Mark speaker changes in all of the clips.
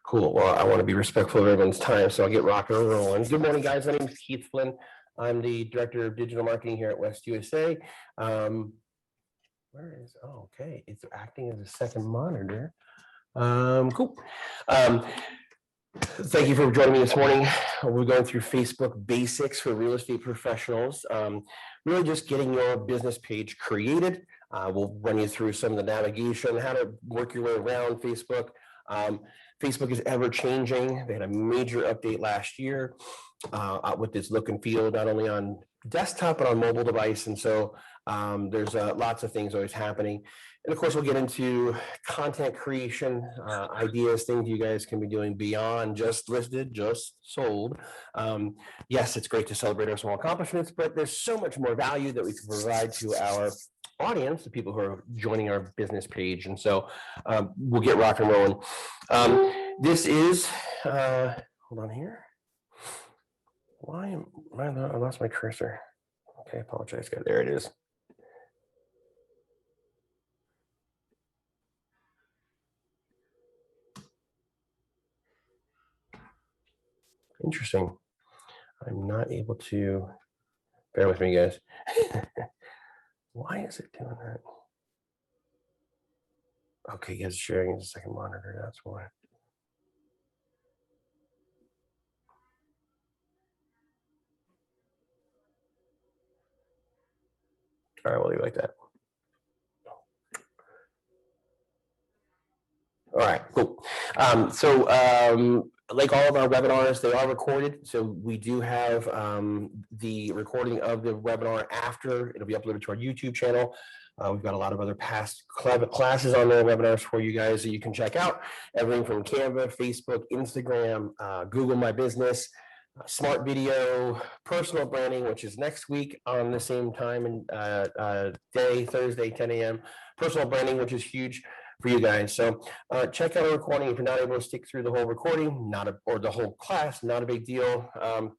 Speaker 1: Cool. Well, I want to be respectful of everyone's time, so I'll get rocking and rolling. Good morning, guys. My name is Keith Flynn. I'm the Director of Digital Marketing here at West USA. Okay, it's acting as a second monitor. Cool. Thank you for joining me this morning. We're going through Facebook basics for real estate professionals. Really just getting your business page created. We'll run you through some of the navigation, how to work your way around Facebook. Facebook is ever changing. They had a major update last year with this look and feel, not only on desktop, but on mobile device. And so there's lots of things always happening. And of course, we'll get into content creation, ideas, things you guys can be doing beyond just listed, just sold. Yes, it's great to celebrate our small accomplishments, but there's so much more value that we can provide to our audience, the people who are joining our business page. And so we'll get rock and rolling. This is, hold on here. I lost my cursor. Okay, I apologize, guys. There it is. Interesting. I'm not able to, bear with me, guys. Why is it doing that? Okay, yes, sharing is a second monitor, that's why. All right, we'll leave it like that. All right, cool. Like all of our webinars, they are recorded. So we do have the recording of the webinar after. It'll be uploaded to our YouTube channel. We've got a lot of other past classes on there, webinars for you guys that you can check out. Everything from Canva, Facebook, Instagram, Google My Business, smart video, personal branding, which is next week on the same time and day, Thursday, 10 a.m. Personal branding, which is huge for you guys. So check out our recording. If you're not able to stick through the whole recording, or the whole class, not a big deal.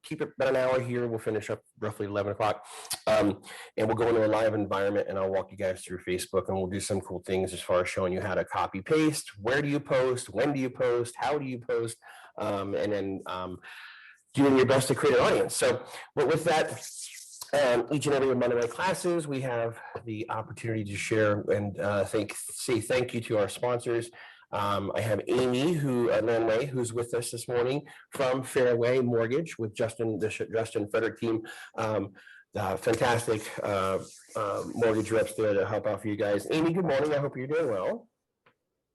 Speaker 1: Keep it about an hour here. We'll finish up roughly 11 o'clock. And we'll go into a live environment and I'll walk you guys through Facebook, and we'll do some cool things as far as showing you how to copy paste, where do you post, when do you post, how do you post, and then doing your best to create an audience. So with that, each and every one of my classes, we have the opportunity to share and say thank you to our sponsors. I have Amy Landway, who's with us this morning from Fairway Mortgage with Justin Frederick team. Fantastic mortgage reps there to help out for you guys. Amy, good morning. I hope you're doing well.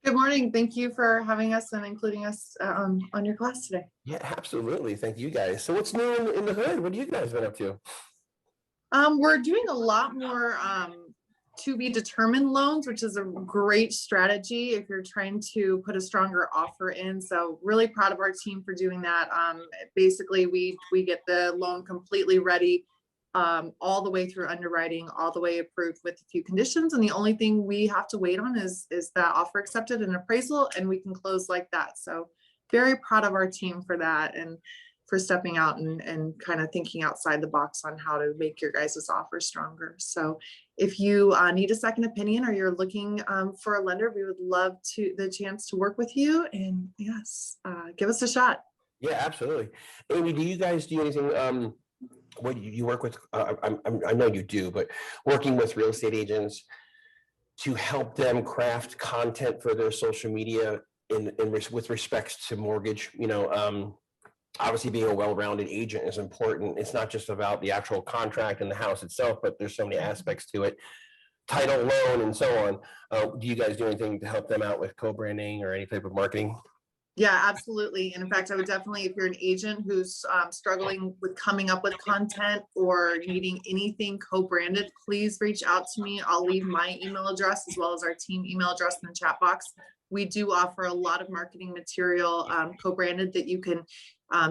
Speaker 2: Good morning. Thank you for having us and including us on your class today.
Speaker 1: Yeah, absolutely. Thank you guys. So what's new in the hood? What have you guys been up to?
Speaker 2: We're doing a lot more to be determined loans, which is a great strategy if you're trying to put a stronger offer in. So really proud of our team for doing that. Basically, we get the loan completely ready, all the way through underwriting, all the way approved with a few conditions. And the only thing we have to wait on is that offer accepted and appraisal, and we can close like that. So very proud of our team for that and for stepping out and kind of thinking outside the box on how to make your guys' offer stronger. So if you need a second opinion or you're looking for a lender, we would love the chance to work with you. And yes, give us a shot.
Speaker 1: Yeah, absolutely. Amy, do you guys do anything? What you work with? I know you do, but working with real estate agents to help them craft content for their social media with respects to mortgage. Obviously being a well-rounded agent is important. It's not just about the actual contract and the house itself, but there's so many aspects to it, title, loan, and so on. Do you guys do anything to help them out with co-branding or any type of marketing?
Speaker 2: Yeah, absolutely. And in fact, I would definitely, if you're an agent who's struggling with coming up with content or needing anything co-branded, please reach out to me. I'll leave my email address as well as our team email address in the chat box. We do offer a lot of marketing material co-branded that you can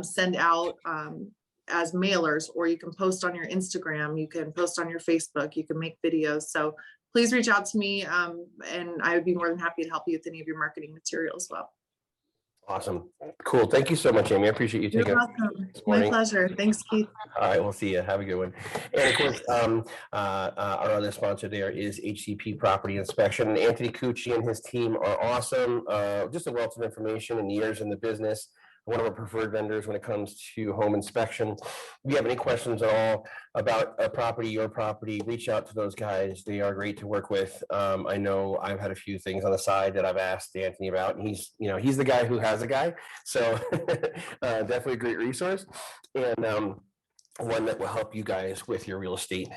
Speaker 2: send out as mailers, or you can post on your Instagram, you can post on your Facebook, you can make videos. So please reach out to me and I would be more than happy to help you with any of your marketing material as well.
Speaker 1: Awesome. Cool. Thank you so much, Amy. I appreciate you
Speaker 2: You're
Speaker 1: taking
Speaker 2: welcome.
Speaker 1: this
Speaker 2: My
Speaker 1: morning.
Speaker 2: pleasure. Thanks, Keith.
Speaker 1: All right, we'll see you. Have a good one. And of course, our other sponsor there is HCP Property Inspection. And Anthony Cucci and his team are awesome. Just a wealth of information and years in the business. One of our preferred vendors when it comes to home inspection. If you have any questions at all about a property, your property, reach out to those guys. They are great to work with. I know I've had a few things on the side that I've asked Anthony about, and he's the guy who has a guy. So definitely a great resource. And one that will help you guys with your real estate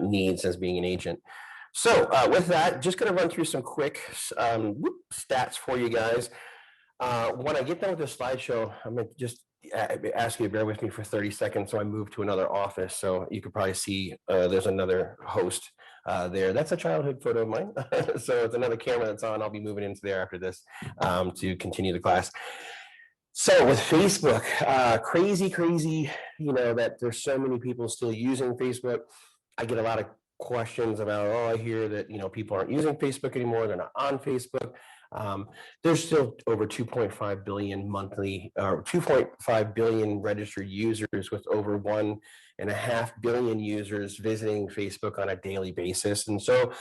Speaker 1: needs as being an agent. So with that, just going to run through some quick stats for you guys. When I get done with the slideshow, I'm going to just ask you to bear with me for 30 seconds so I move to another office. So you could probably see there's another host there. That's a childhood photo of mine. So it's another camera that's on. I'll be moving into there after this to continue the class. So with Facebook, crazy, that there's so many people still using Facebook. I get a lot of questions about, I hear that, people aren't using Facebook anymore. They're not on Facebook. There's still over 2.5 billion monthly, or 2.5 billion registered users with over 1.5 billion users visiting Facebook on a daily basis. And so,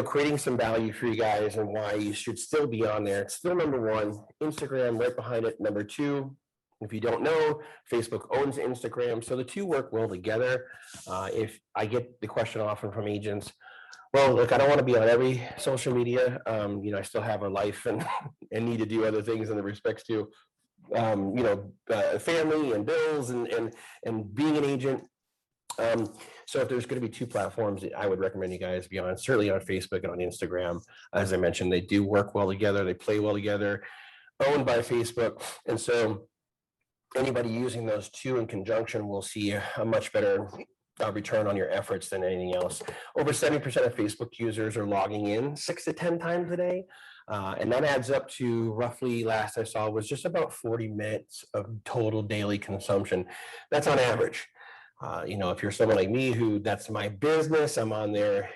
Speaker 1: creating some value for you guys and why you should still be on there. It's still number one. Instagram right behind it, number two. If you don't know, Facebook owns Instagram, so the two work well together. If I get the question often from agents, well, look, I don't want to be on every social media. I still have a life and need to do other things in the respects to, family and bills and being an agent. So if there's going to be two platforms that I would recommend you guys be on, certainly on Facebook and on Instagram. As I mentioned, they do work well together. They play well together, owned by Facebook. And so anybody using those two in conjunction will see a much better return on your efforts than anything else. Over 70% of Facebook users are logging in 6 to 10 times a day. And that adds up to roughly, last I saw, was just about 40 minutes of total daily consumption. That's on average. If you're someone like me who that's my business, I'm on there,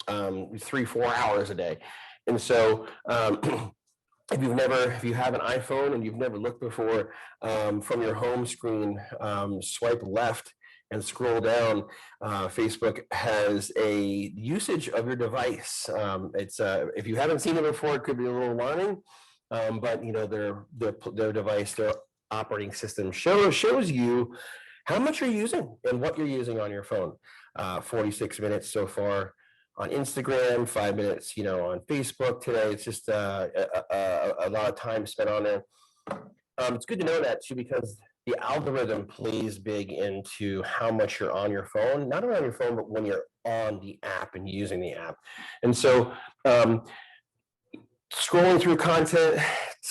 Speaker 1: 3-4 hours a day. And so if you have an iPhone and you've never looked before, from your home screen, swipe left and scroll down, Facebook has a usage of your device. It's if you haven't seen it before, it could be a little alarming, but their device, their operating system shows you how much you're using and what you're using on your phone. 46 minutes so far on Instagram, 5 minutes, on Facebook today. It's just a lot of time spent on there. It's good to know that too, because the algorithm plays big into how much you're on your phone, not only on your phone, but when you're on the app and using the app. And so scrolling through content,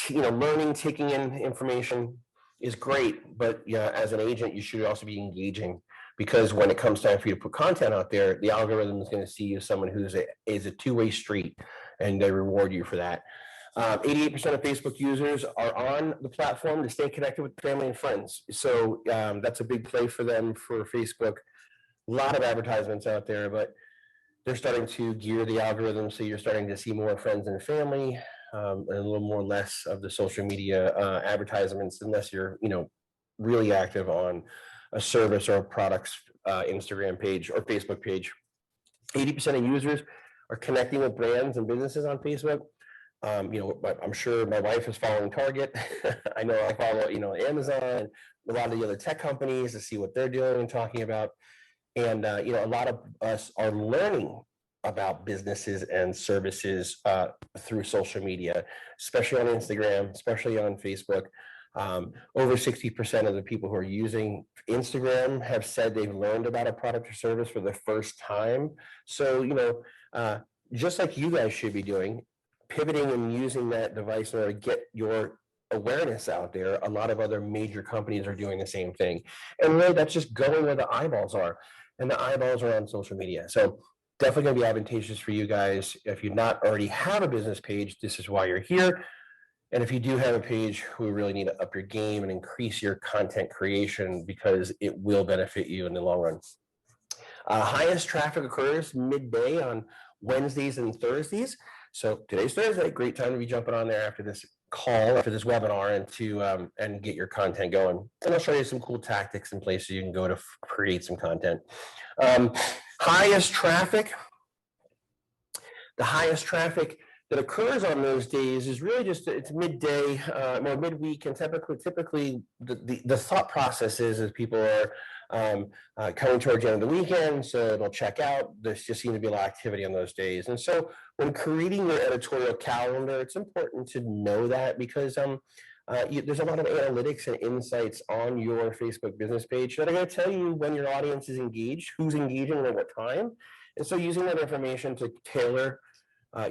Speaker 1: learning, taking in information is great, but as an agent, you should also be engaging, because when it comes time for you to put content out there, the algorithm is going to see you as someone who is a two-way street, and they reward you for that. 88% of Facebook users are on the platform to stay connected with family and friends. So that's a big play for them for Facebook. A lot of advertisements out there, but they're starting to gear the algorithm, so you're starting to see more friends and family, and a little more less of the social media advertisements, unless you're really active on a service or a product's Instagram page or Facebook page. 80% of users are connecting with brands and businesses on Facebook. I'm sure my wife is following Target. I know I follow Amazon, a lot of the other tech companies to see what they're doing and talking about. And a lot of us are learning about businesses and services through social media, especially on Instagram, especially on Facebook. Over 60% of the people who are using Instagram have said they've learned about a product or service for the first time. So, just like you guys should be doing, pivoting and using that device in order to get your awareness out there, a lot of other major companies are doing the same thing. And really, that's just going where the eyeballs are. And the eyeballs are on social media. So definitely going to be advantageous for you guys. If you not already have a business page, this is why you're here. And if you do have a page, we really need to up your game and increase your content creation, because it will benefit you in the long run. Highest traffic occurs midday on Wednesdays and Thursdays. So today's Thursday, great time to be jumping on there after this call after this webinar and get your content going. And I'll show you some cool tactics and places you can go to create some content. Highest traffic. The highest traffic that occurs on those days is really just it's midday or midweek, and typically the thought process is people are coming towards the end of the weekend, so they'll check out. There's just seems to be a lot of activity on those days, and so when creating your editorial calendar, it's important to know that because there's a lot of analytics and insights on your Facebook business page that are going to tell you when your audience is engaged, who's engaging and at what time, and so using that information to tailor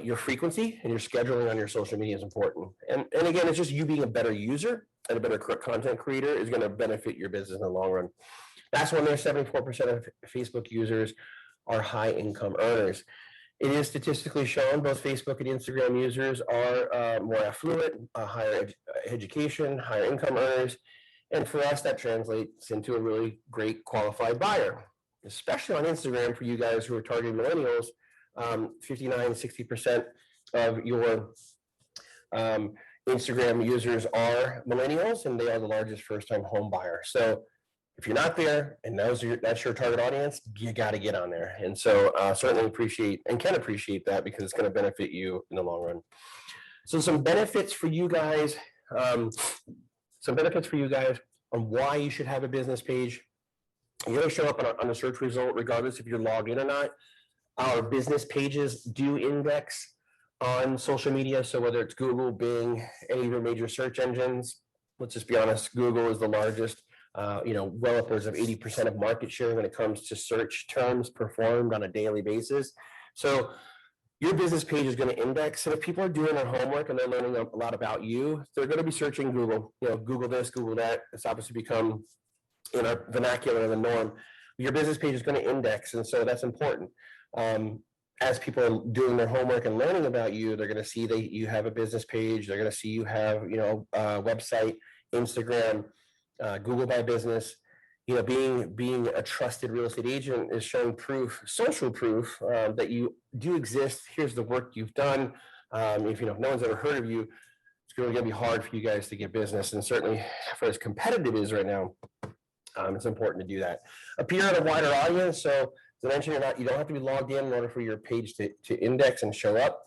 Speaker 1: your frequency and your scheduling on your social media is important. And again, it's just you being a better user and a better content creator is going to benefit your business in the long run. That's when there's 74% of Facebook users are high income earners. It is statistically shown both Facebook and Instagram users are more affluent, higher education, higher income earners. And for us, that translates into a really great qualified buyer, especially on Instagram for you guys who are targeting millennials. 59-60% of your Instagram users are millennials, and they are the largest first-time home buyer. So if you're not there and that's your target audience, you got to get on there. And so certainly appreciate that because it's going to benefit you in the long run. So some benefits for you guys on why you should have a business page. You're going to show up on a search result regardless if you're logged in or not. Our business pages do index on social media. So whether it's Google, Bing, any of your major search engines, let's just be honest, Google is the largest, well upwards of 80% of market share when it comes to search terms performed on a daily basis. So your business page is going to index. And if people are doing their homework and they're learning a lot about you, they're going to be searching Google, Google this, Google that. It's obviously become in our vernacular and the norm. Your business page is going to index. And so that's important. As people are doing their homework and learning about you, they're going to see that you have a business page. They're going to see you have, a website, Instagram, Google My Business. Being a trusted real estate agent is showing proof, social proof that you do exist. Here's the work you've done. If no one's ever heard of you, it's really going to be hard for you guys to get business. And certainly, for as competitive it is right now, it's important to do that. Appear on a wider audience. So as I mentioned, you don't have to be logged in order for your page to index and show up.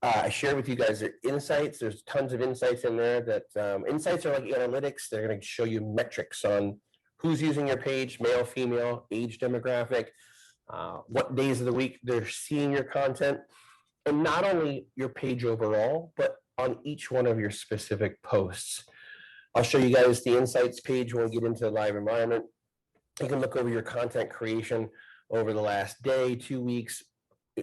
Speaker 1: I shared with you guys the insights. There's tons of insights in there that insights are like analytics. They're going to show you metrics on who's using your page, male, female, age demographic, what days of the week they're seeing your content, and not only your page overall, but on each one of your specific posts. I'll show you guys the insights page when we get into the live environment. You can look over your content creation over the last day, 2 weeks,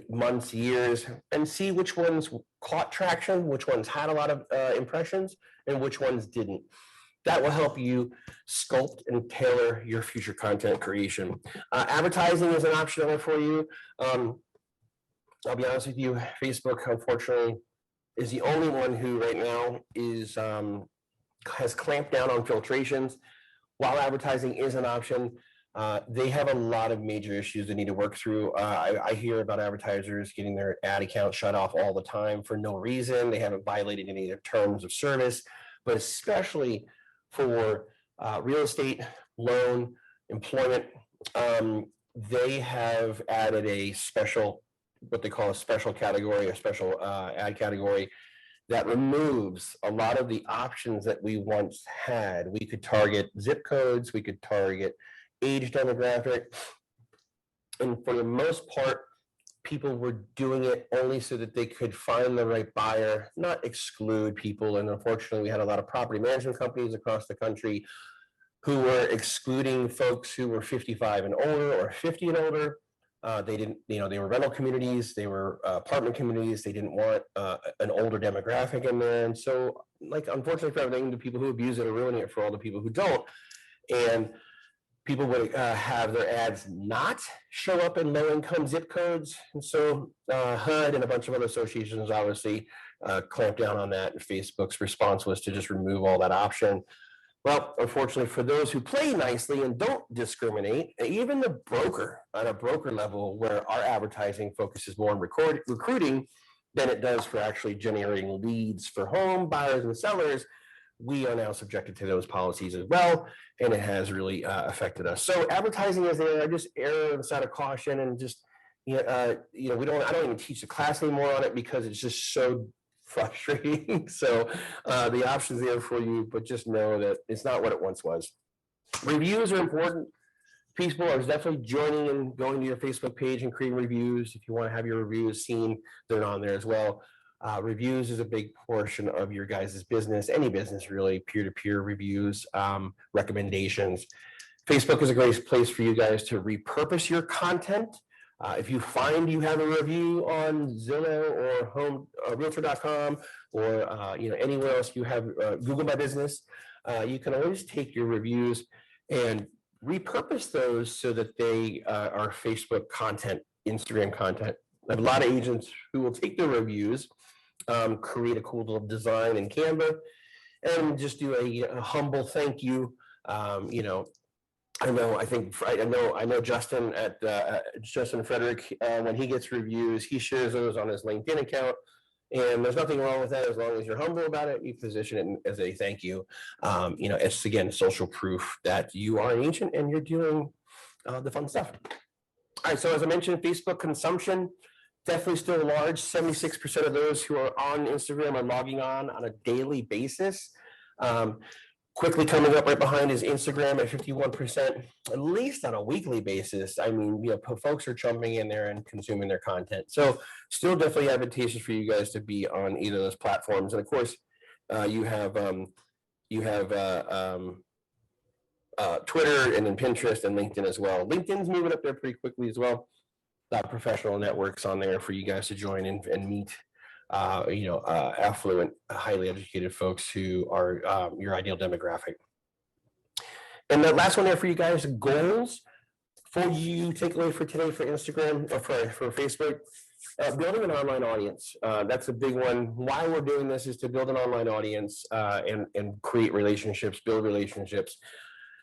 Speaker 1: months, years, and see which ones caught traction, which ones had a lot of impressions, and which ones didn't. That will help you sculpt and tailor your future content creation. Advertising is an option there for you. I'll be honest with you, Facebook, unfortunately, is the only one who right now has clamped down on filtrations. While advertising is an option, they have a lot of major issues they need to work through. I hear about advertisers getting their ad account shut off all the time for no reason. They haven't violated any of their terms of service, but especially for real estate, loan, employment, they have added a special, what they call a special category, a special ad category that removes a lot of the options that we once had. We could target zip codes, we could target age demographic, and for the most part, people were doing it only so that they could find the right buyer, not exclude people. And unfortunately, we had a lot of property management companies across the country who were excluding folks who were 55 and older or 50 and older. They didn't, they were rental communities, they were apartment communities. They didn't want an older demographic in there. And so, unfortunately for everything, the people who abuse it are ruining it for all the people who don't. And people would have their ads not show up in low-income zip codes. And so HUD and a bunch of other associations obviously clamped down on that. And Facebook's response was to just remove all that option. Well, unfortunately, for those who play nicely and don't discriminate, even the broker, on a broker level where our advertising focuses more on recruiting, than it does for actually generating leads for home buyers and sellers. We are now subjected to those policies as well, and it has really affected us. So advertising is there. I just err on the side of caution and just I don't even teach the class anymore on it because it's just so frustrating. So the options there for you, but just know that it's not what it once was. Reviews are important. People are definitely joining and going to your Facebook page and creating reviews. If you want to have your reviews seen, they're on there as well. Reviews is a big portion of your guys' business, any business really, peer-to-peer reviews, recommendations. Facebook is a great place for you guys to repurpose your content. If you find you have a review on Zillow or home realtor.com or anywhere else you have Google My Business, you can always take your reviews and repurpose those so that they are Facebook content, Instagram content. I have a lot of agents who will take their reviews, create a cool little design in Canva, and just do a humble thank you. I know Justin at Justin Frederick, when he gets reviews, he shares those on his LinkedIn account. And there's nothing wrong with that as long as you're humble about it. You position it as a thank you. It's again social proof that you are an agent and you're doing the fun stuff. All right, so as I mentioned, Facebook consumption definitely still large. 76% of those who are on Instagram are logging on a daily basis. Quickly coming up right behind is Instagram at 51%, at least on a weekly basis. I mean, folks are jumping in there and consuming their content. So still definitely advantageous for you guys to be on either of those platforms. And of course, you have Twitter and then Pinterest and LinkedIn as well. LinkedIn's moving up there pretty quickly as well. Professional networks on there for you guys to join and meet affluent, highly educated folks who are your ideal demographic. And the last one there for you guys, goals for you, takeaway for today for Instagram or for Facebook, building an online audience. That's a big one. Why we're doing this is to build an online audience and create relationships, build relationships,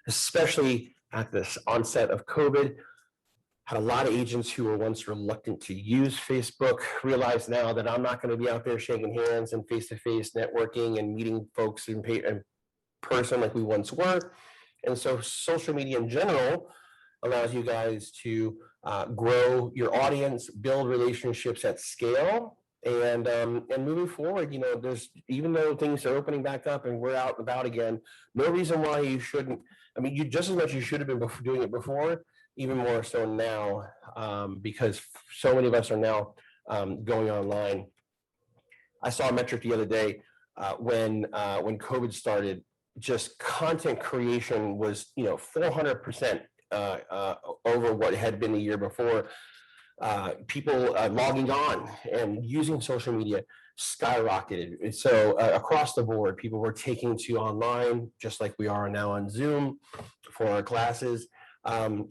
Speaker 1: especially at this onset of COVID. Had a lot of agents who were once reluctant to use Facebook realize now that I'm not going to be out there shaking hands and face-to-face networking and meeting folks in person like we once were. And so social media in general allows you guys to grow your audience, build relationships at scale. And moving forward, there's, even though things are opening back up and we're out and about again, no reason why you shouldn't. I mean, you just as much you should have been doing it before, even more so now, because so many of us are now going online. I saw a metric the other day when COVID started, just content creation was 400% over what had been the year before. People logging on and using social media skyrocketed. So across the board, people were taking to online, just like we are now on Zoom for our classes.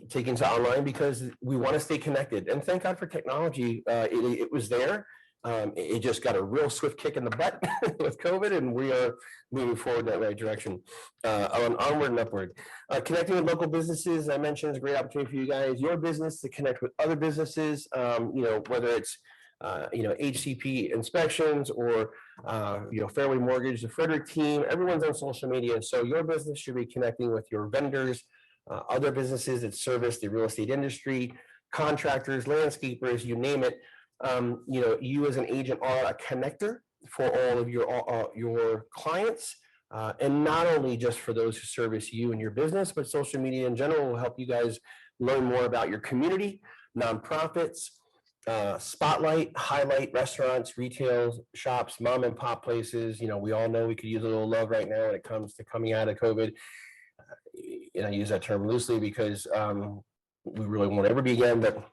Speaker 1: Taking to online because we want to stay connected, and thank God for technology. It was there. It just got a real swift kick in the butt with COVID, and we are moving forward in that right direction, onward and upward. Connecting with local businesses, I mentioned, is a great opportunity for you guys, your business, to connect with other businesses. Whether it's HCP inspections or Fairway Mortgage, the Frederick team. Everyone's on social media, so your business should be connecting with your vendors. Other businesses that service the real estate industry, contractors, landscapers, you name it. You as an agent are a connector for all of your clients, and not only just for those who service you and your business, but social media in general will help you guys learn more about your community, nonprofits, spotlight, highlight restaurants, retail shops, mom and pop places. We all know we could use a little love right now when it comes to coming out of COVID. And I use that term loosely because we really won't ever be again, but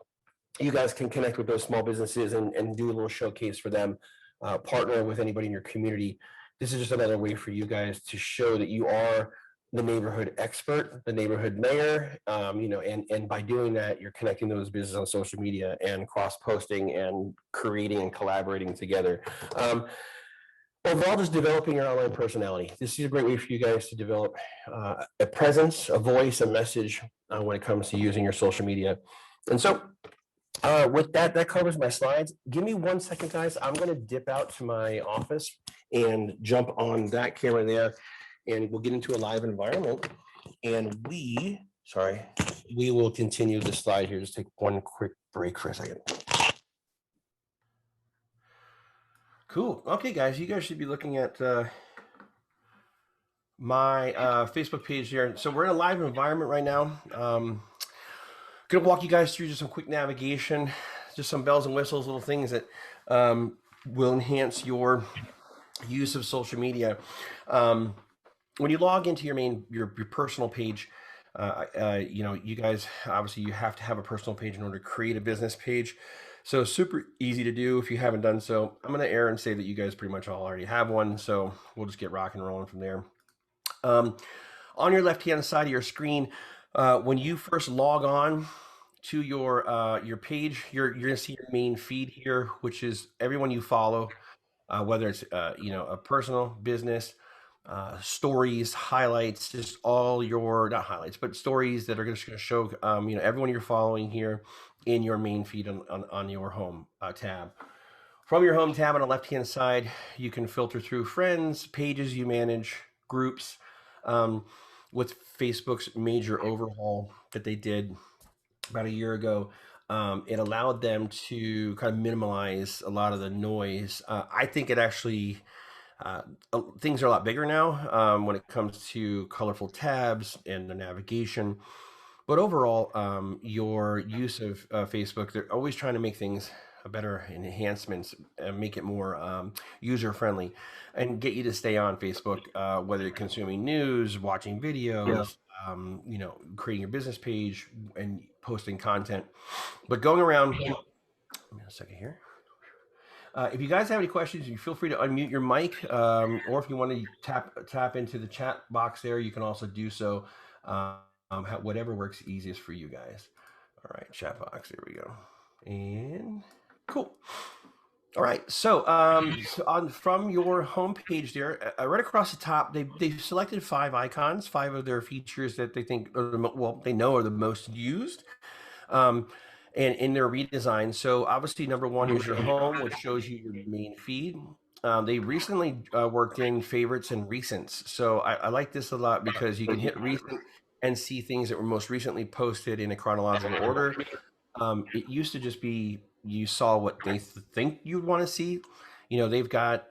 Speaker 1: you guys can connect with those small businesses and do a little showcase for them, partner with anybody in your community. This is just another way for you guys to show that you are the neighborhood expert, the neighborhood mayor, and by doing that, you're connecting those businesses on social media and cross-posting and creating and collaborating together. Overall, just developing your online personality. This is a great way for you guys to develop a presence, a voice, a message when it comes to using your social media. And so With that, that covers my slides. Give me 1 second, guys. I'm gonna dip out to my office and jump on that camera there, and we'll get into a live environment. And we will continue the slide here. Just take one quick break for a second. Cool. Okay, guys, you guys should be looking at my Facebook page here. So we're in a live environment right now. Gonna walk you guys through just some quick navigation, just some bells and whistles, little things that will enhance your use of social media. When you log into your personal page, you guys obviously you have to have a personal page in order to create a business page. So super easy to do if you haven't done so. I'm gonna err and say that you guys pretty much all already have one. So we'll just get rock and rolling from there. On your left-hand side of your screen, when you first log on to your page, you're gonna see your main feed here, which is everyone you follow, whether it's a personal, business, stories, highlights, just all your not highlights, but stories that are just going to show everyone you're following here in your main feed on your home tab. From your home tab on the left-hand side, you can filter through friends, pages you manage, groups. With Facebook's major overhaul that they did about a year ago, it allowed them to kind of minimize a lot of the noise. I think it actually things are a lot bigger now when it comes to colorful tabs and the navigation. But overall, your use of Facebook, they're always trying to make things better enhancements and make it more user friendly and get you to stay on Facebook, whether you're consuming news, watching videos, creating your business page and posting content. But going around, give me a second here. If you guys have any questions, you feel free to unmute your mic, or if you want to tap into the chat box there, you can also do so. Whatever works easiest for you guys. All right, chat box. There we go. And cool. All right, so from your homepage there, right across the top, they've selected 5 icons, 5 of their features that they think they know are the most used. And in their redesign. So obviously, number 1 is your home, which shows you your main feed. They recently worked in favorites and recents. So I like this a lot because you can hit recent and see things that were most recently posted in a chronological order. It used to just be you saw what they think you'd want to see. They've got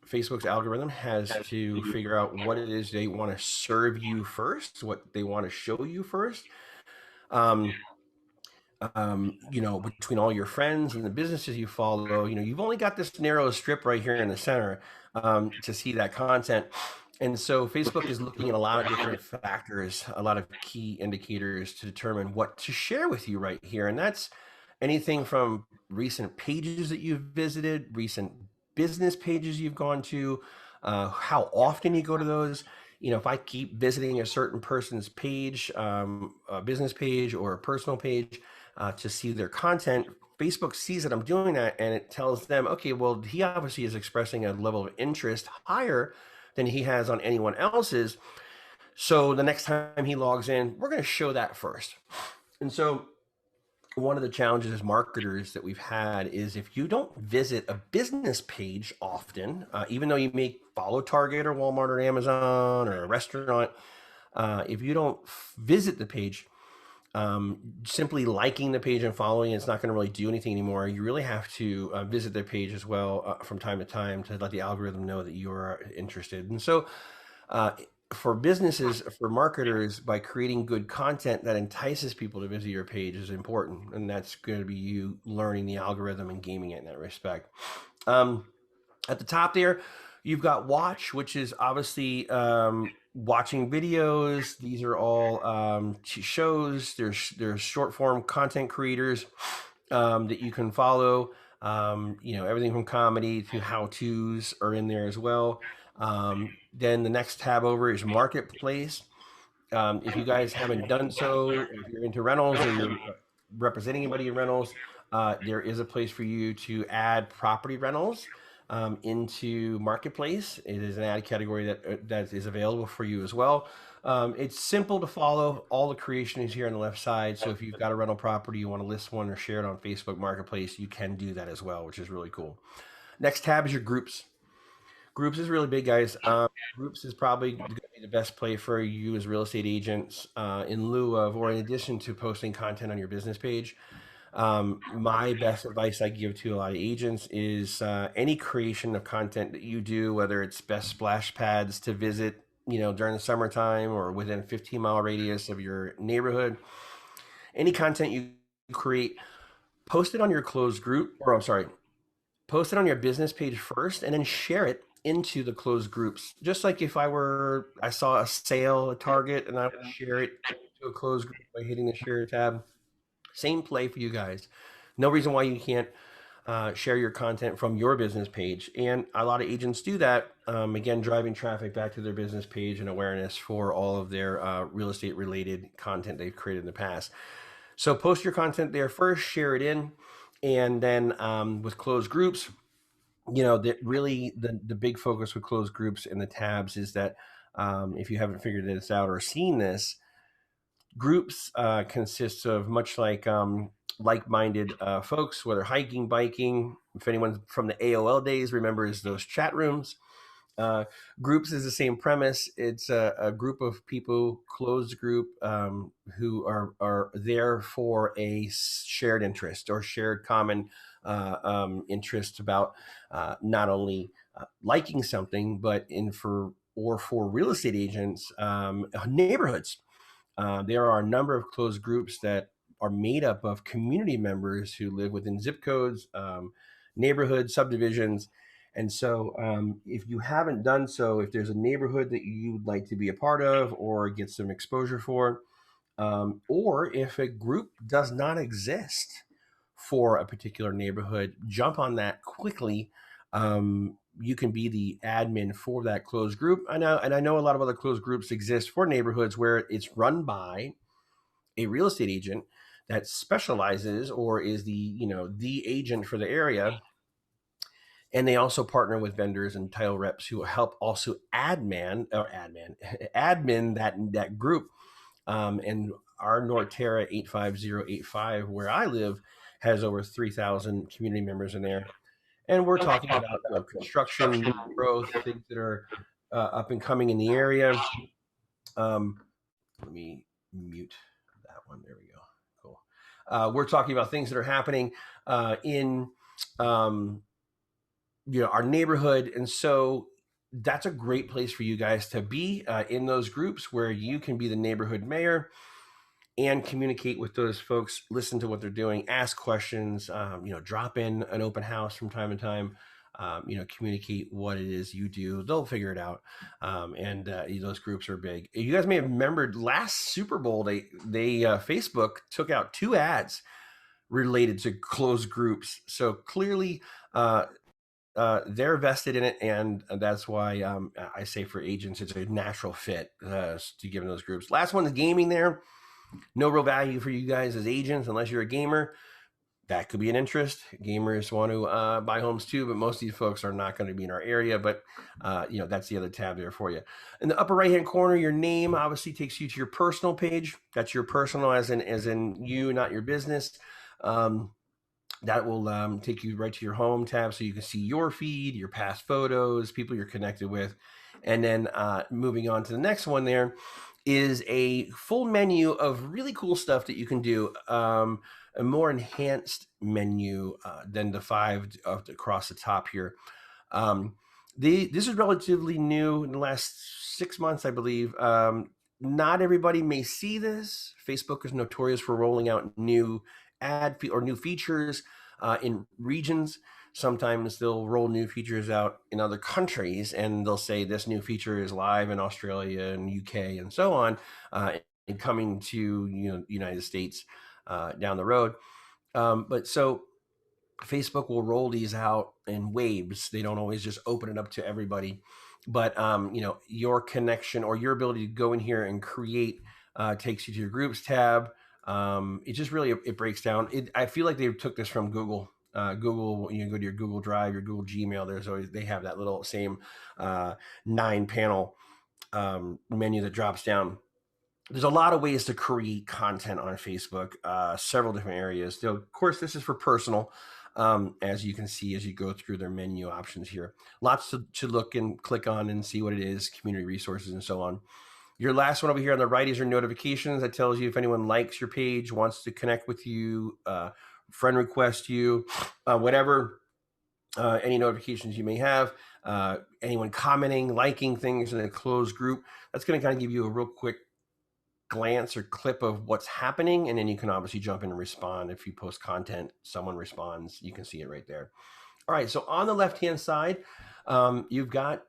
Speaker 1: Facebook's algorithm has to figure out what it is they want to serve you first, what they want to show you first. Between all your friends and the businesses you follow, you've only got this narrow strip right here in the center to see that content. And so Facebook is looking at a lot of different factors, a lot of key indicators to determine what to share with you right here. And that's anything from recent pages that you've visited, recent business pages you've gone to, how often you go to those. If I keep visiting a certain person's page, a business page or a personal page, to see their content, Facebook sees that I'm doing that and it tells them, okay, well, he obviously is expressing a level of interest higher than he has on anyone else's. So the next time he logs in, we're going to show that first. And so one of the challenges as marketers that we've had is if you don't visit a business page often, even though you may follow Target or Walmart or Amazon or a restaurant, if you don't visit the page, simply liking the page and following it's not going to really do anything anymore. You really have to visit their page as well from time to time to let the algorithm know that you are interested. And so for businesses, for marketers, by creating good content that entices people to visit your page is important. And that's going to be you learning the algorithm and gaming it in that respect. At the top there, you've got watch, which is obviously watching videos. These are all shows. There's short form content creators that you can follow. Everything from comedy to how-tos are in there as well. Then the next tab over is marketplace. If you guys haven't done so, if you're into rentals or you're representing anybody in rentals, there is a place for you to add property rentals. into Marketplace. It is an ad category that is available for you as well. It's simple to follow. All the creation is here on the left side. So if you've got a rental property, you want to list one or share it on Facebook Marketplace, you can do that as well, which is really cool. Next tab is your groups. Groups is really big, guys. Groups is probably going to be the best play for you as real estate agents in lieu of, or in addition to posting content on your business page. My best advice I give to a lot of agents is any creation of content that you do, whether it's best splash pads to visit, during the summertime or within a 15-mile radius of your neighborhood, any content you create, post it on your closed group, or I'm sorry, post it on your business page first and then share it into the closed groups. Just like if I saw a sale at Target and I would share it to a closed group by hitting the share tab. Same play for you guys. No reason why you can't share your content from your business page. And a lot of agents do that. Again, driving traffic back to their business page and awareness for all of their real estate related content they've created in the past. So post your content there first, share it in, and then with closed groups, that really the big focus with closed groups and the tabs is that if you haven't figured this out or seen this, groups consists of much like-minded folks, whether hiking, biking. If anyone from the AOL days remembers those chat rooms, groups is the same premise. It's a group of people, closed group, who are there for a shared interest or shared common interest about not only liking something, but for real estate agents, neighborhoods. There are a number of closed groups that are made up of community members who live within zip codes, neighborhoods, subdivisions. And so, if you haven't done so, if there's a neighborhood that you'd like to be a part of or get some exposure for, or if a group does not exist for a particular neighborhood, jump on that quickly. You can be the admin for that closed group. I know a lot of other closed groups exist for neighborhoods where it's run by a real estate agent that specializes or is the agent for the area, and they also partner with vendors and title reps who help also admin admin that group. And our Norterra 85085, where I live, has over 3,000 community members in there. And we're talking about construction, growth, things that are up and coming in the area. Let me mute that one. There we go. Cool. We're talking about things that are happening in our neighborhood, and so that's a great place for you guys to be in those groups where you can be the neighborhood mayor and communicate with those folks, listen to what they're doing, ask questions, drop in an open house from time to time, communicate what it is you do. They'll figure it out. And those groups are big. You guys may have remembered last Super Bowl, they Facebook took out 2 ads related to closed groups. So clearly, they're vested in it, and that's why I say for agents, it's a natural fit to give them those groups. Last one is gaming there. No real value for you guys as agents unless you're a gamer. That could be an interest. Gamers want to buy homes too, but most of these folks are not going to be in our area. But that's the other tab there for you. In the upper right-hand corner, your name obviously takes you to your personal page. That's your personal, as in you, not your business. That will take you right to your home tab, so you can see your feed, your past photos, people you're connected with. And then moving on to the next one, there is a full menu of really cool stuff that you can do. A more enhanced menu than the 5 across the top here. This is relatively new in the last 6 months, I believe. Not everybody may see this. Facebook is notorious for rolling out new new features in regions. Sometimes they'll roll new features out in other countries, and they'll say this new feature is live in Australia and UK and so on, and coming to United States down the road. But so Facebook will roll these out in waves. They don't always just open it up to everybody. But your connection or your ability to go in here and create takes you to your groups tab. It just really it breaks down. I feel like they took this from Google. Google, you go to your Google Drive, your Google Gmail, they have that little same 9-panel menu that drops down. There's a lot of ways to create content on Facebook, several different areas. So, of course, this is for personal, as you can see as you go through their menu options here. Lots to look and click on and see what it is, community resources and so on. Your last one over here on the right is your notifications. That tells you if anyone likes your page, wants to connect with you, friend request you, whatever, any notifications you may have, anyone commenting, liking things in a closed group. That's going to kind of give you a real quick glance or clip of what's happening, and then you can obviously jump in and respond. If you post content, someone responds, you can see it right there. All right, so on the left hand side, you've got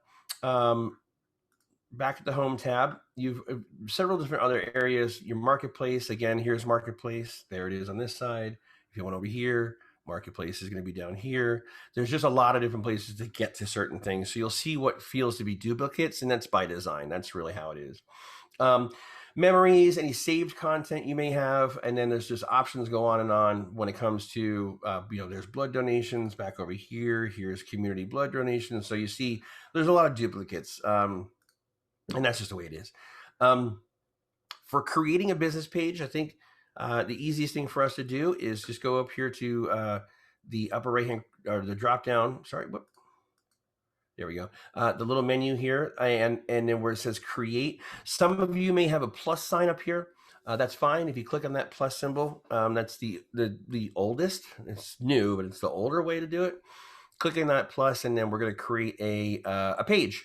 Speaker 1: back at the home tab, you've several different other areas. Your marketplace, again, here's marketplace, there it is on this side. If you want over here, marketplace is going to be down here. There's just a lot of different places to get to certain things, so you'll see what feels to be duplicates, and that's by design. That's really how it is. Memories, any saved content you may have, and then there's just options go on and on when it comes to there's blood donations back over here. Here's community blood donations. So you see there's a lot of duplicates, and that's just the way it is. For creating a business page, I think the easiest thing for us to do is just go up here to the upper right hand, or the drop down. There we go. The little menu here, and then where it says create. Some of you may have a plus sign up here. That's fine. If you click on that plus symbol, that's the oldest. It's new, but it's the older way to do it. Clicking that plus, and then we're going to create a page.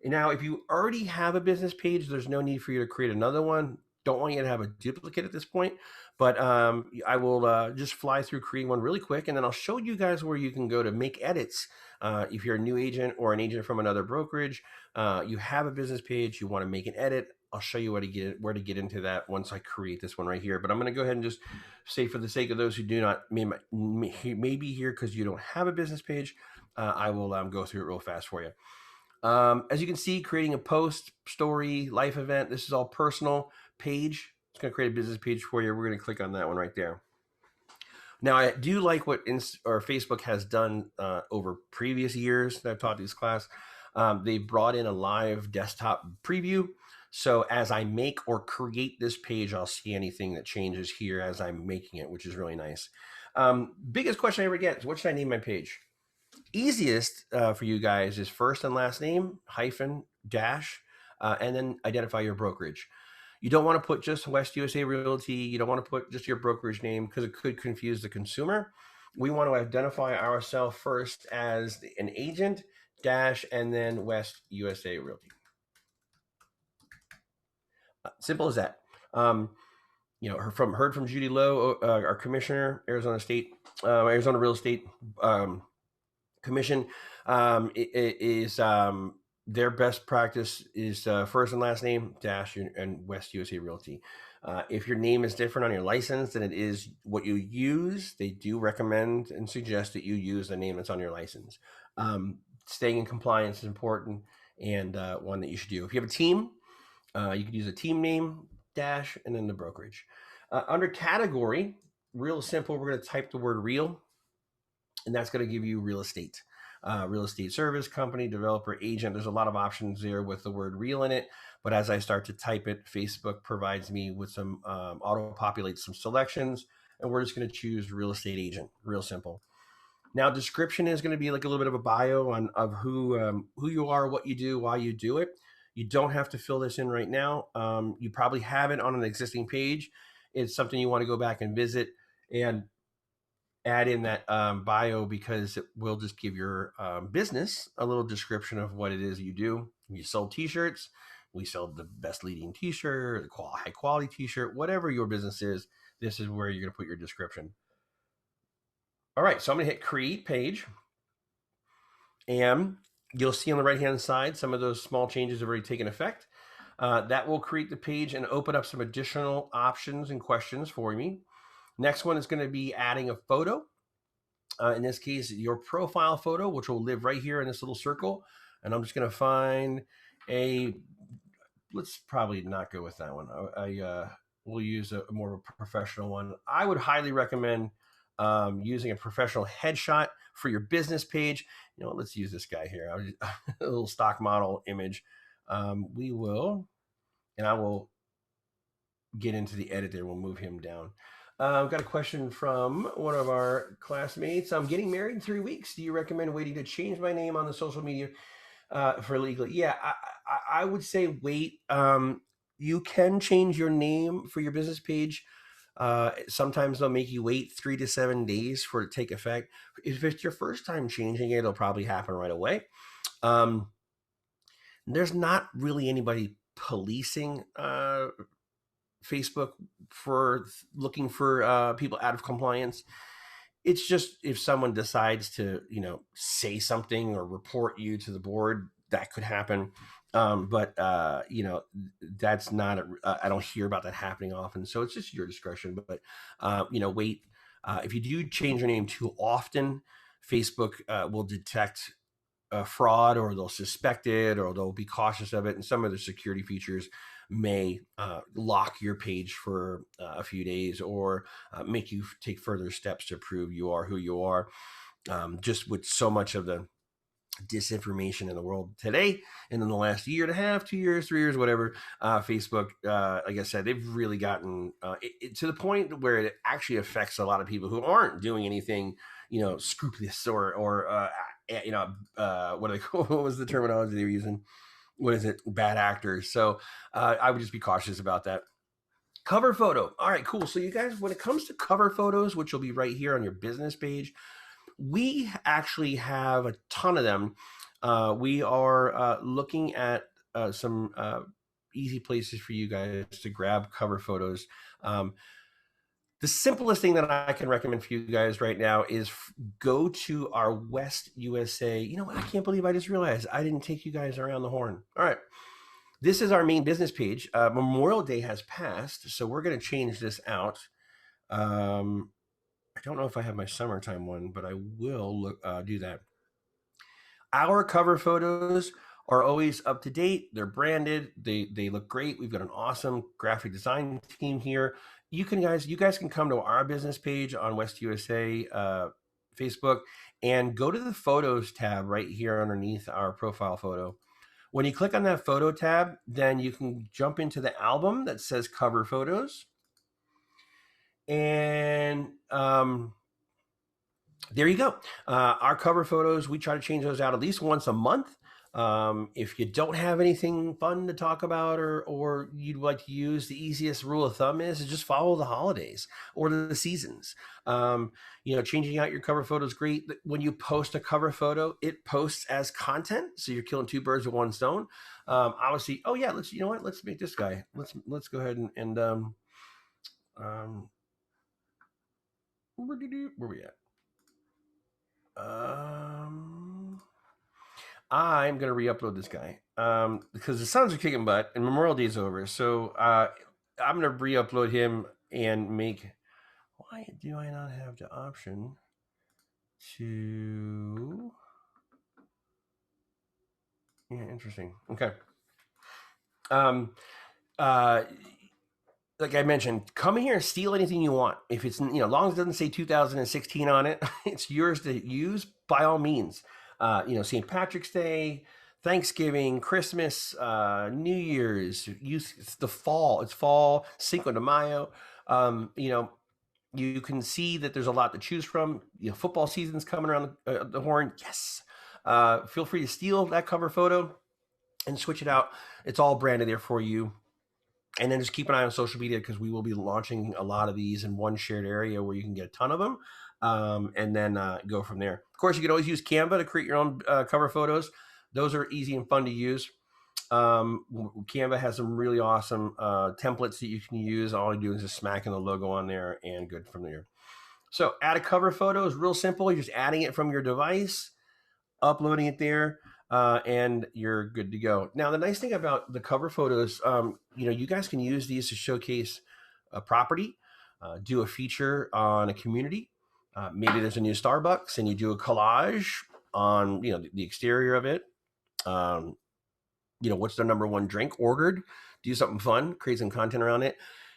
Speaker 1: And now, if you already have a business page, there's no need for you to create another one. Don't want you to have a duplicate at this point, but I will just fly through creating one really quick, and then I'll show you guys where you can go to make edits. If you're a new agent or an agent from another brokerage, you have a business page, you want to make an edit, I'll show you where to get into that once I create this one right here. But I'm going to go ahead and just say, for the sake of those who do not may be here because you don't have a business page, I will go through it real fast for you. As you can see, creating a post, story, life event, this is all personal. Page, it's going to create a business page for you. We're going to click on that one right there. Now, I do like what Facebook has done over previous years that I've taught this class. They brought in a live desktop preview. So as I make or create this page, I'll see anything that changes here as I'm making it, which is really nice. Biggest question I ever get is, what should I name my page? Easiest for you guys is first and last name, hyphen, dash, and then identify your brokerage. You don't want to put just West USA Realty. You don't want to put just your brokerage name because it could confuse the consumer. We want to identify ourselves first as an agent, dash, and then West USA Realty. Simple as that. Heard from Judy Lowe, our commissioner, Arizona Real Estate Commission, their best practice is first and last name, dash, and West USA Realty. If your name is different on your license than it is what you use, they do recommend and suggest that you use the name that's on your license. Staying in compliance is important, and one that you should do. If you have a team, you could use a team name, dash, and then the brokerage. Under category, real simple, we're going to type the word real, and that's going to give you real estate. Real estate service company, developer, agent. There's a lot of options there with the word real in it. But as I start to type it, Facebook provides me with some auto-populates some selections, and we're just going to choose real estate agent. Real simple. Now, description is going to be like a little bit of a bio of who you are, what you do, why you do it. You don't have to fill this in right now. You probably have it on an existing page. It's something you want to go back and visit and add in that bio, because it will just give your business a little description of what it is you do. You sell t-shirts. We sell the best leading t-shirt, high quality t-shirt, whatever your business is. This is where you're going to put your description. All right, so I'm going to hit create page, and you'll see on the right hand side some of those small changes have already taken effect. That will create the page and open up some additional options and questions for me. Next one is going to be adding a photo. In this case, your profile photo, which will live right here in this little circle. And I'm just going to find let's probably not go with that one. We'll use a more of a professional one. I would highly recommend using a professional headshot for your business page. Let's use this guy here. A little stock model image. We will, and I will get into the edit there. We'll move him down. I've got a question from one of our classmates. I'm getting married in 3 weeks. Do you recommend waiting to change my name on the social media for legally? Yeah, I would say wait. You can change your name for your business page. Sometimes they'll make you wait 3 to 7 days for it to take effect. If it's your first time changing it, it'll probably happen right away. There's not really anybody policing Facebook for looking for people out of compliance. It's just if someone decides to, say something or report you to the board, that could happen. But that's not, I don't hear about that happening often. So it's just your discretion. But, wait. If you do change your name too often, Facebook will detect fraud, or they'll suspect it, or they'll be cautious of it. And some of the security features may lock your page for a few days, or make you take further steps to prove you are who you are. Just with so much of the disinformation in the world today, and in the last year and a half, 2 years, 3 years, whatever, Facebook, like I said, they've really gotten to the point where it actually affects a lot of people who aren't doing anything, scrupulous or what was the terminology they were using? What is it? Bad actors. So I would just be cautious about that. Cover photo. All right, cool. So you guys, when it comes to cover photos, which will be right here on your business page, we actually have a ton of them. We are looking at some easy places for you guys to grab cover photos. The simplest thing that I can recommend for you guys right now is go to our West USA. I can't believe I just realized I didn't take you guys around the horn. All right. This is our main business page. Memorial Day has passed, so we're going to change this out. I don't know if I have my summertime one, but I will do that. Our cover photos are always up to date. They're branded. They look great. We've got an awesome graphic design team here. You guys can come to our business page on West USA Facebook and go to the photos tab right here underneath our profile photo. When you click on that photo tab, then you can jump into the album that says cover photos. And there you go. Our cover photos, we try to change those out at least once a month. If you don't have anything fun to talk about, or you'd like to use, the easiest rule of thumb is just follow the holidays or the seasons. Changing out your cover photo is great. When you post a cover photo, it posts as content, so you're killing 2 birds with 1 stone. Obviously, let's make this guy. Let's go ahead and where we at? I'm going to re-upload this guy because the Suns are kicking butt and Memorial Day is over. So I'm going to re-upload him and make. Why do I not have the option to? Yeah, interesting. Okay. Like I mentioned, come here and steal anything you want. If it's, as long as it doesn't say 2016 on it, it's yours to use by all means. St. Patrick's Day, Thanksgiving, Christmas, New Year's, it's the fall. It's fall, Cinco de Mayo. You can see that there's a lot to choose from. Football season's coming around the horn. Yes. Feel free to steal that cover photo and switch it out. It's all branded there for you. And then just keep an eye on social media, because we will be launching a lot of these in one shared area where you can get a ton of them, and then go from there. Of course, you can always use Canva to create your own cover photos. Those are easy and fun to use. Canva has some really awesome templates that you can use. All you do is just smacking the logo on there and good from there. So add a cover photo is real simple. You're just adding it from your device, uploading it there. And you're good to go. Now, the nice thing about the cover photos, you guys can use these to showcase a property, do a feature on a community. Maybe there's a new Starbucks and you do a collage on, the exterior of it. What's their number 1 drink ordered? Do something fun, create some content around it.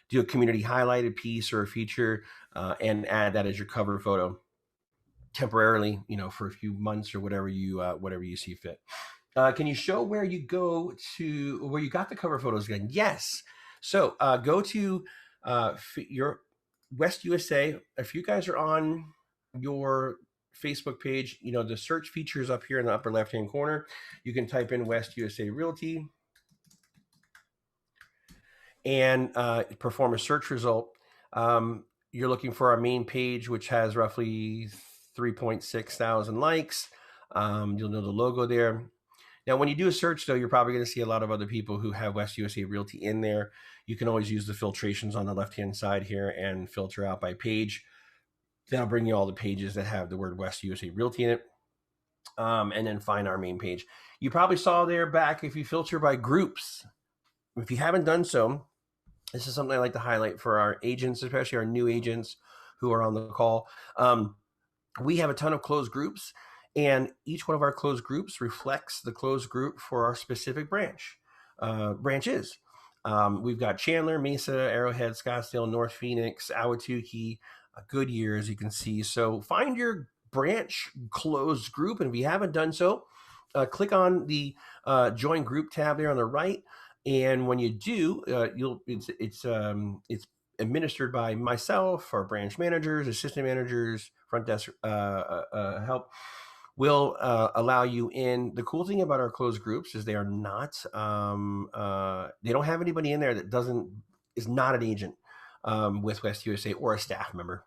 Speaker 1: do a community highlighted piece or a feature, and add that as your cover photo temporarily, for a few months or whatever you see fit. Can you show where you got the cover photos again? Yes. So go to your West USA. If you guys are on your Facebook page, the search features up here in the upper left-hand corner. You can type in West USA Realty and perform a search result. You're looking for our main page, which has roughly 3.6 thousand likes. You'll know the logo there. Now, when you do a search, though, you're probably going to see a lot of other people who have West USA Realty in there. You can always use the filtrations on the left-hand side here and filter out by page. That'll bring you all the pages that have the word West USA Realty in it. And then find our main page. You probably saw there back if you filter by groups. If you haven't done so, this is something I like to highlight for our agents, especially our new agents who are on the call. We have a ton of closed groups, and each one of our closed groups reflects the closed group for our specific branches. We've got Chandler, Mesa, Arrowhead, Scottsdale, North Phoenix, Ahwatukee, Goodyear, as you can see. So find your branch closed group, and if you haven't done so, click on the Join Group tab there on the right. And when you do, it's administered by myself, our branch managers, assistant managers, front desk help. Will allow you in. The cool thing about our closed groups is they are not. They don't have anybody in there that is not an agent with West USA or a staff member.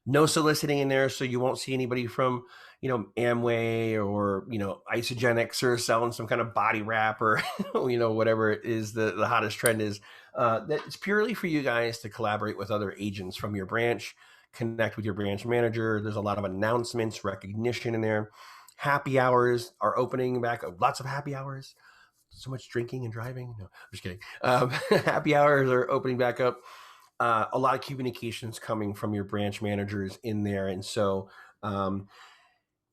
Speaker 1: No soliciting in there, so you won't see anybody from, Amway or, Isogenics or selling some kind of body wrap or, whatever it is the hottest trend is. That's purely for you guys to collaborate with other agents from your branch, connect with your branch manager. There's a lot of announcements, recognition in there. Happy hours are opening back. Lots of happy hours. So much drinking and driving. No, I'm just kidding. Happy hours are opening back up. A lot of communications coming from your branch managers in there. And so if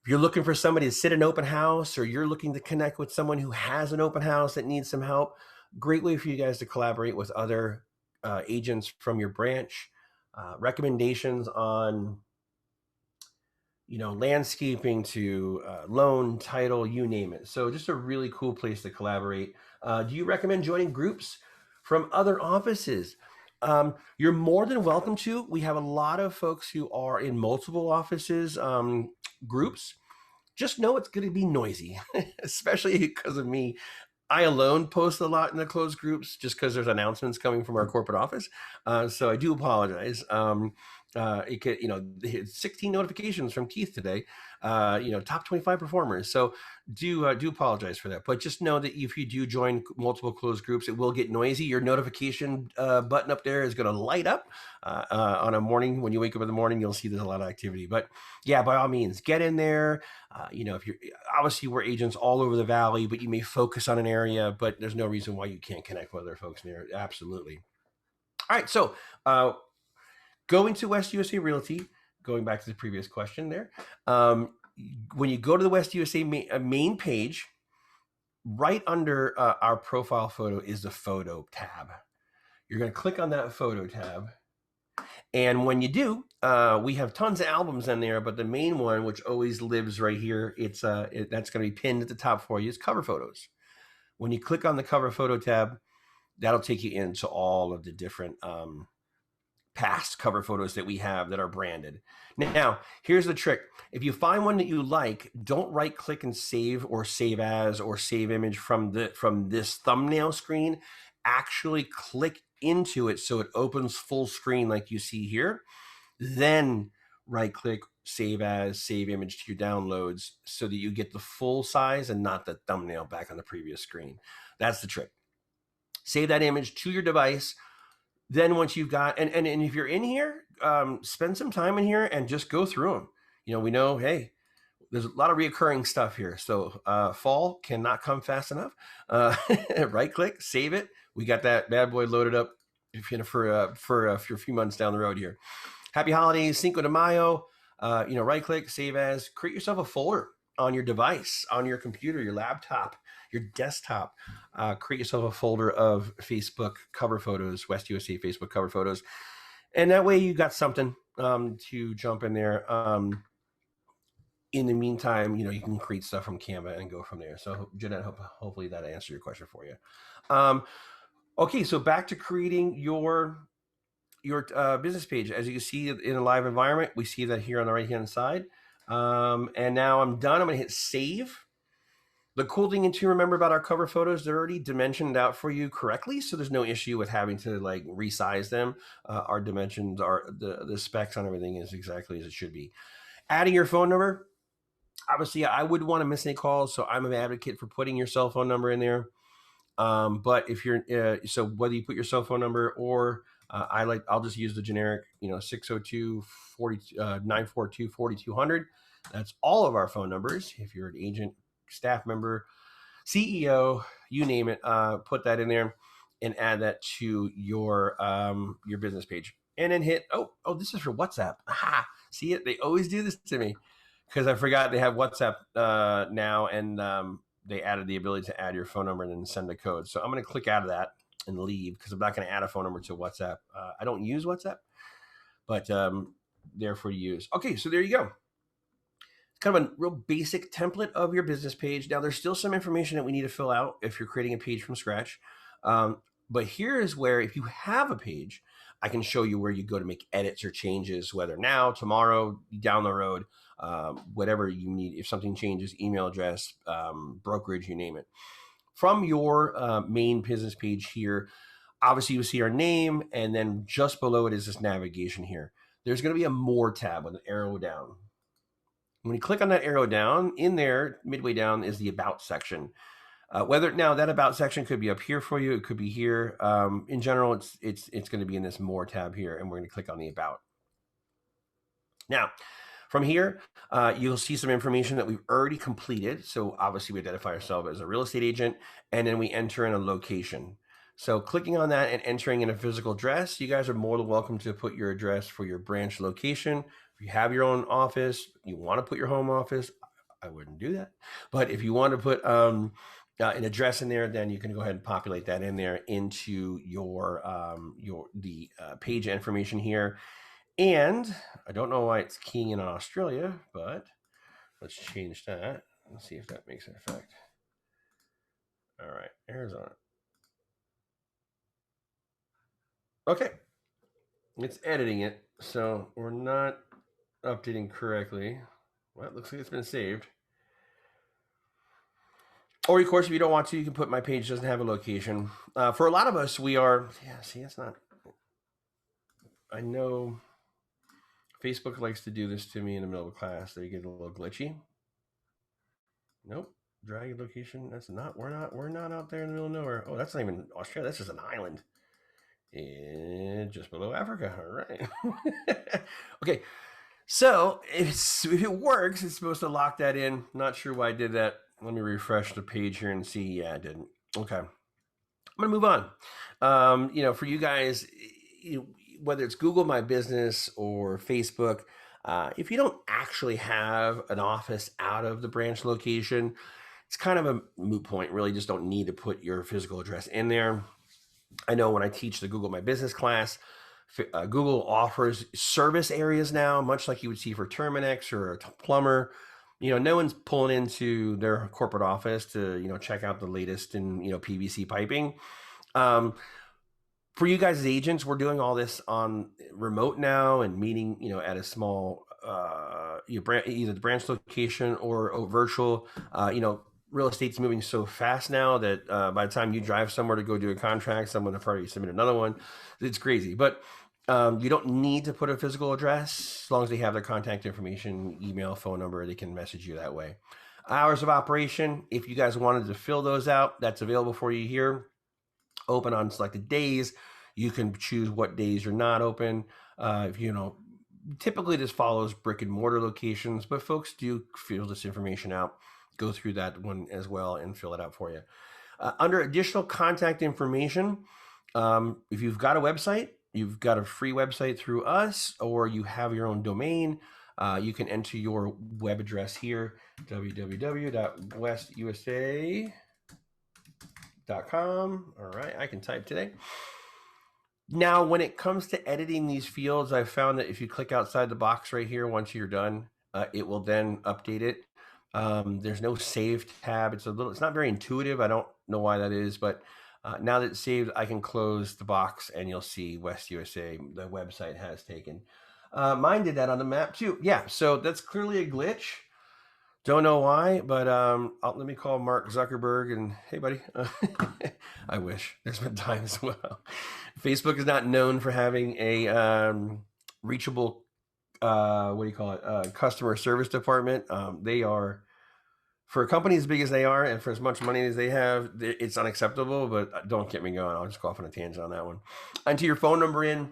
Speaker 1: you're looking for somebody to sit an open house, or you're looking to connect with someone who has an open house that needs some help, great way for you guys to collaborate with other agents from your branch. Recommendations on, landscaping to loan, title, you name it. So just a really cool place to collaborate. Do you recommend joining groups from other offices? You're more than welcome to. We have a lot of folks who are in multiple offices, groups. Just know it's going to be noisy, especially because of me. I alone post a lot in the closed groups just because there's announcements coming from our corporate office. So I do apologize. It could, 16 notifications from Keith today, top 25 performers. So do apologize for that. But just know that if you do join multiple closed groups, it will get noisy. Your notification button up there is going to light up on a morning. When you wake up in the morning, you'll see there's a lot of activity. But yeah, by all means, get in there. If you're obviously, we're agents all over the valley, but you may focus on an area, but there's no reason why you can't connect with other folks in there. Absolutely. All right. So going to West USA Realty, going back to the previous question there, when you go to the West USA main page, right under our profile photo is the photo tab. You're going to click on that photo tab. And when you do, we have tons of albums in there, but the main one, which always lives right here, that's going to be pinned at the top for you, is cover photos. When you click on the cover photo tab, that'll take you into all of the different past cover photos that we have that are branded. Now, here's the trick. If you find one that you like, don't right click and save or save as or save image from this thumbnail screen. Actually click into it so it opens full screen like you see here. Then right click, save as, save image to your downloads so that you get the full size and not the thumbnail back on the previous screen. That's the trick. Save that image to your device. Then once you've got, and if you're in here, spend some time in here and just go through them. We know, hey, there's a lot of reoccurring stuff here. So fall cannot come fast enough. Right click, save it. We got that bad boy loaded up for a few months down the road here. Happy holidays, Cinco de Mayo. Right click, save as, create yourself a folder on your device, on your computer, your laptop. your desktop, create yourself a folder of Facebook cover photos, West USA Facebook cover photos. And that way you got something to jump in there. In the meantime, you can create stuff from Canva and go from there. So Jeanette, hopefully that answered your question for you. Okay, so back to creating your business page. As you can see in a live environment, we see that here on the right hand side. And now I'm done. I'm gonna hit save. The cool thing to remember about our cover photos, they're already dimensioned out for you correctly, so there's no issue with having to like resize them. Our dimensions are the specs on everything is exactly as it should be. Adding your phone number, obviously I wouldn't want to miss any calls, so I'm an advocate for putting your cell phone number in there. But if you're so whether you put your cell phone number or I'll just use the generic 602 942 4200. That's all of our phone numbers. If you're an agent, staff member, CEO, you name it, put that in there and add that to your business page, and then hit this is for WhatsApp. Aha, see it? They always do this to me because I forgot they have WhatsApp now, and they added the ability to add your phone number and then send a code. So I'm going to click out of that and leave because I'm not going to add a phone number to WhatsApp. I don't use WhatsApp, but there for use. Okay, so there you go. Kind of a real basic template of your business page. Now, there's still some information that we need to fill out if you're creating a page from scratch. But here is where, if you have a page, I can show you where you go to make edits or changes, whether now, tomorrow, down the road, whatever you need. If something changes, email address, brokerage, you name it. From your main business page here, obviously you see our name, and then just below it is this navigation here. There's going to be a More tab with an arrow down. When you click on that arrow down, in there, midway down, is the About section. Now that About section could be up here for you, it could be here. In general, it's going to be in this More tab here, and we're going to click on the About. Now, from here, you'll see some information that we've already completed. So obviously, we identify ourselves as a real estate agent, and then we enter in a location. So clicking on that and entering in a physical address, you guys are more than welcome to put your address for your branch location. If you have your own office, you want to put your home office, I wouldn't do that. But if you want to put an address in there, then you can go ahead and populate that in there into your page information here. And I don't know why it's keying in on Australia, but let's change that. Let's see if that makes an effect. All right, Arizona. Okay, it's editing it, so we're not updating correctly. Well, it looks like it's been saved. Or of course, if you don't want to, you can put my page doesn't have a location. For a lot of us, we are, see, it's not, I know Facebook likes to do this to me in the middle of a class. They get a little glitchy. Nope, drag your location. That's not, we're not out there in the middle of nowhere. Oh, that's not even Australia. That's just an island. And just below Africa. All right. Okay. So if it works, it's supposed to lock that in. Not sure why I did that. Let me refresh the page here and see. Yeah, I didn't. Okay. I'm going to move on. For you guys, whether it's Google My Business or Facebook, if you don't actually have an office out of the branch location, it's kind of a moot point. Really just don't need to put your physical address in there. I know when I teach the Google My Business class, Google offers service areas now, much like you would see for Terminix or a plumber. No one's pulling into their corporate office to, check out the latest in, PVC piping. For you guys as agents, we're doing all this on remote now and meeting, at a small, either the branch location or virtual. Real estate's moving so fast now that by the time you drive somewhere to go do a contract, someone will already submit another one. It's crazy, but you don't need to put a physical address as long as they have their contact information, email, phone number. They can message you that way. Hours of operation, if you guys wanted to fill those out, that's available for you here. Open on selected days. You can choose what days you're not open. Typically this follows brick and mortar locations, but folks do fill this information out. Go through that one as well and fill it out for you. Under additional contact information, if you've got a website, you've got a free website through us, or you have your own domain, you can enter your web address here, www.westusa.com. All right, I can type today. Now, when it comes to editing these fields, I've found that if you click outside the box right here, once you're done, it will then update it. There's no save tab. It's not very intuitive. I don't know why that is, but now that it's saved, I can close the box and you'll see West USA, the website has taken. Mine did that on the map too. Yeah, so that's clearly a glitch. Don't know why, but let me call Mark Zuckerberg and hey, buddy. I wish there's been times. Well, Facebook is not known for having a reachable, what do you call it, customer service department. They are, for a company as big as they are and for as much money as they have, it's unacceptable. But don't get me going. I'll just go off on a tangent on that one. Enter your phone number in.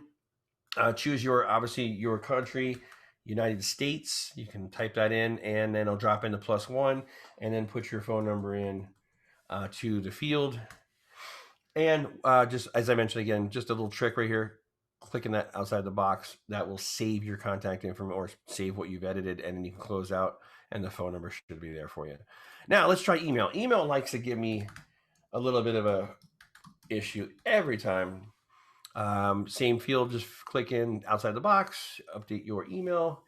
Speaker 1: Choose obviously your country. United States, you can type that in and then it'll drop into +1 and then put your phone number in to the field. And just as I mentioned again, just a little trick right here, clicking that outside the box, that will save your contact information or save what you've edited, and then you can close out and the phone number should be there for you. Now let's try email. Email likes to give me a little bit of a issue every time. Same field, just click in outside the box, update your email,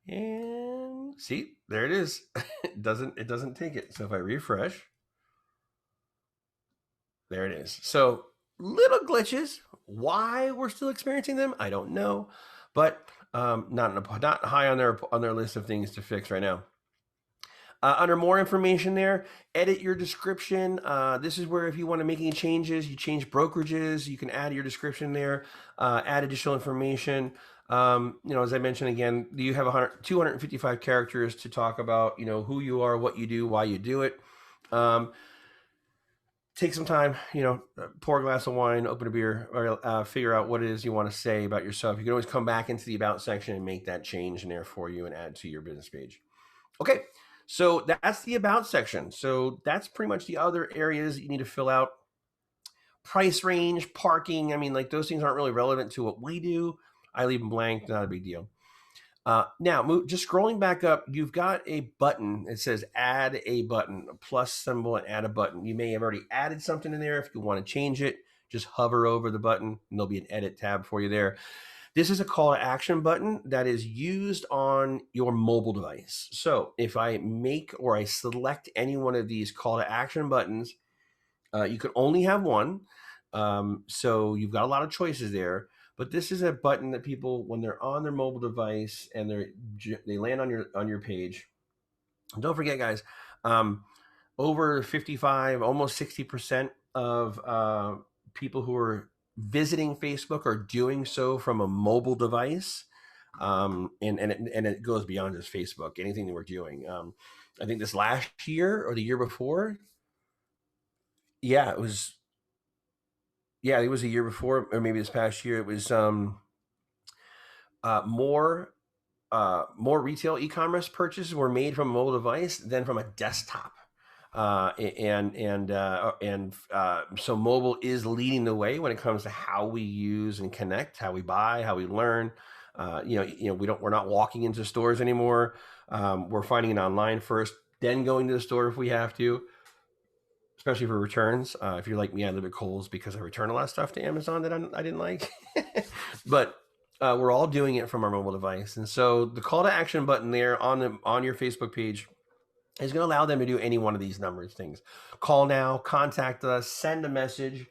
Speaker 1: and see, there it is. it doesn't take it. So if I refresh, there it is. So little glitches. Why we're still experiencing them, I don't know, but not high on their list of things to fix right now. Under more information there, edit your description. This is where if you want to make any changes, you change brokerages, you can add your description there, add additional information. As I mentioned again, you have 255 characters to talk about, who you are, what you do, why you do it. Take some time, pour a glass of wine, open a beer, or figure out what it is you want to say about yourself. You can always come back into the About section and make that change in there for you and add to your business page. Okay. So that's the About section. So that's pretty much the other areas that you need to fill out. Price range, parking. I mean, like those things aren't really relevant to what we do. I leave them blank, not a big deal. Now, just scrolling back up, you've got a button. It says add a button, a plus symbol and add a button. You may have already added something in there. If you want to change it, just hover over the button and there'll be an edit tab for you there. This is a call to action button that is used on your mobile device. So if I make or I select any one of these call to action buttons, you can only have one. So you've got a lot of choices there. But this is a button that people, when they're on their mobile device and they land on your page. And don't forget, guys, over 55, almost 60% of people who are visiting Facebook are doing so from a mobile device. And it goes beyond just Facebook, anything that we're doing. I think this last year or the year before, it was a year before, or maybe this past year, it was more retail e-commerce purchases were made from a mobile device than from a desktop. So mobile is leading the way when it comes to how we use and connect, how we buy, how we learn. We're not walking into stores anymore. We're finding it online first, then going to the store if we have to, especially for returns. If you're like me, I live at Kohl's because I return a lot of stuff to Amazon that I didn't like. But we're all doing it from our mobile device. And so the call to action button there on your Facebook page is going to allow them to do any one of these numbers things. Call now, contact us, send a message.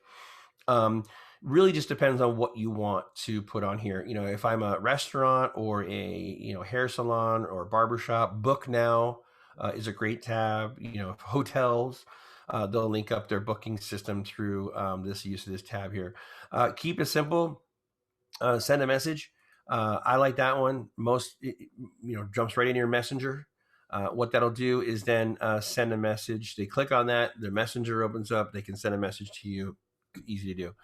Speaker 1: Really just depends on what you want to put on here. If I'm a restaurant or a hair salon or barbershop, book now is a great tab. Hotels, they'll link up their booking system through this use of this tab here. Keep it simple. Send a message. I like that one. Most, jumps right into your messenger. What that'll do is then send a message. They click on that, their messenger opens up. They can send a message to you. Easy to do.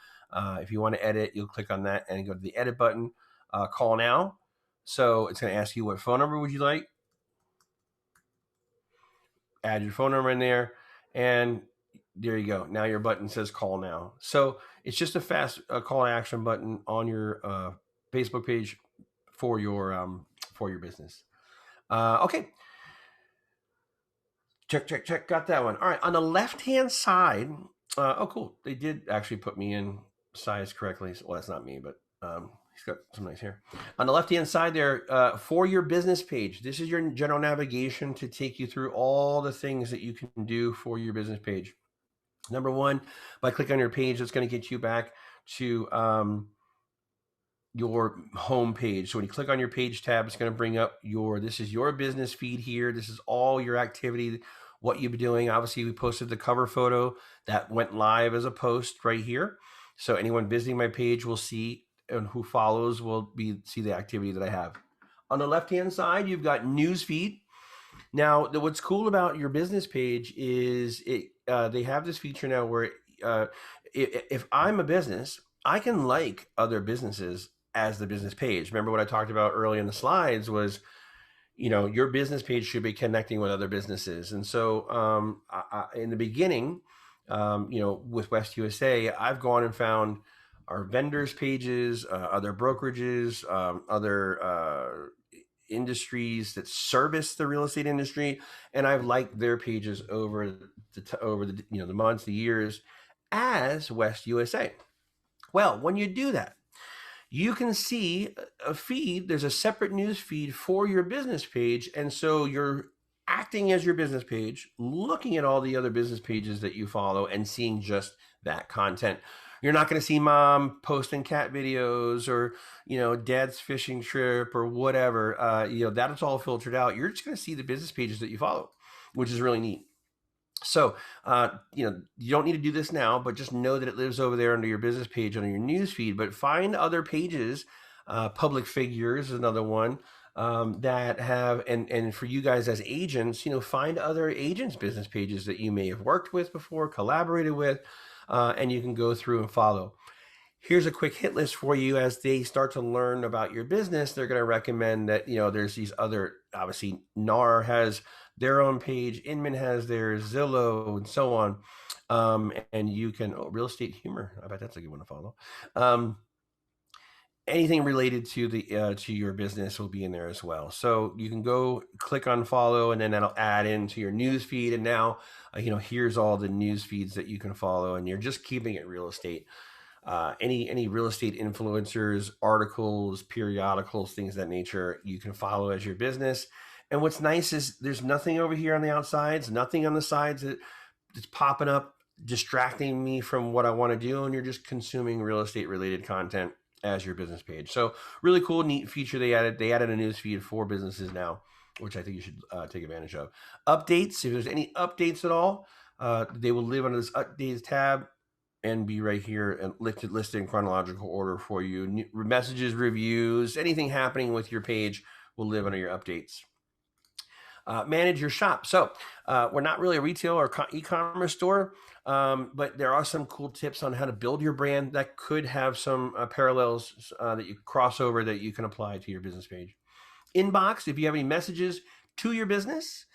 Speaker 1: If you want to edit, you'll click on that and go to the edit button. Call now. So it's going to ask you what phone number would you like. Add your phone number in there, and there you go. Now your button says call now. So it's just a fast call to action button on your Facebook page for your business. Okay. Check. Got that one. All right. On the left-hand side, Oh, cool. They did actually put me in size correctly. Well, that's not me, but he's got some nice hair. On the left-hand side there, for your business page, this is your general navigation to take you through all the things that you can do for your business page. Number one, by clicking on your page, it's going to get you back to your home page. So when you click on your page tab, it's going to bring up this is your business feed here. This is all your activity, what you've been doing. Obviously, we posted the cover photo that went live as a post right here. So anyone visiting my page will see, and who follows will see the activity that I have. On the left-hand side, you've got news feed. Now, what's cool about your business page is they have this feature now where if I'm a business, I can like other businesses as the business page. Remember what I talked about earlier in the slides was, your business page should be connecting with other businesses. And so in the beginning, with West USA, I've gone and found our vendors pages, other brokerages, other industries that service the real estate industry, and I've liked their pages over the months, the years as West USA. Well, when you do that, you can see a feed. There's a separate news feed for your business page, and so you're acting as your business page, looking at all the other business pages that you follow and seeing just that content. You're not going to see mom posting cat videos or, dad's fishing trip or whatever. That's all filtered out. You're just going to see the business pages that you follow, which is really neat. So, you don't need to do this now, but just know that it lives over there under your business page, under your news feed. But find other pages. Public figures is another one that have, and for you guys as agents, find other agents' business pages that you may have worked with before, collaborated with, and you can go through and follow. Here's a quick hit list for you. As they start to learn about your business, they're going to recommend that, there's these other, obviously NAR has their own page, Inman has theirs, Zillow, and so on. And you can, Real Estate Humor, I bet that's a good one to follow. Anything related to to your business will be in there as well. So you can go click on follow, and then that'll add into your news feed. And now, here's all the news feeds that you can follow, and you're just keeping it real estate. Any real estate influencers, articles, periodicals, things of that nature, you can follow as your business. And what's nice is there's nothing over here on the outsides, nothing on the sides that's popping up, distracting me from what I want to do. And you're just consuming real estate related content as your business page. So really cool, neat feature they added. They added a news feed for businesses now, which I think you should take advantage of. Updates, if there's any updates at all, they will live under this updates tab and be right here and listed in chronological order for you. Messages, reviews, anything happening with your page will live under your updates. Manage your shop. So we're not really a retail or e-commerce store, but there are some cool tips on how to build your brand that could have some parallels that you cross over that you can apply to your business page. Inbox, if you have any messages to your business,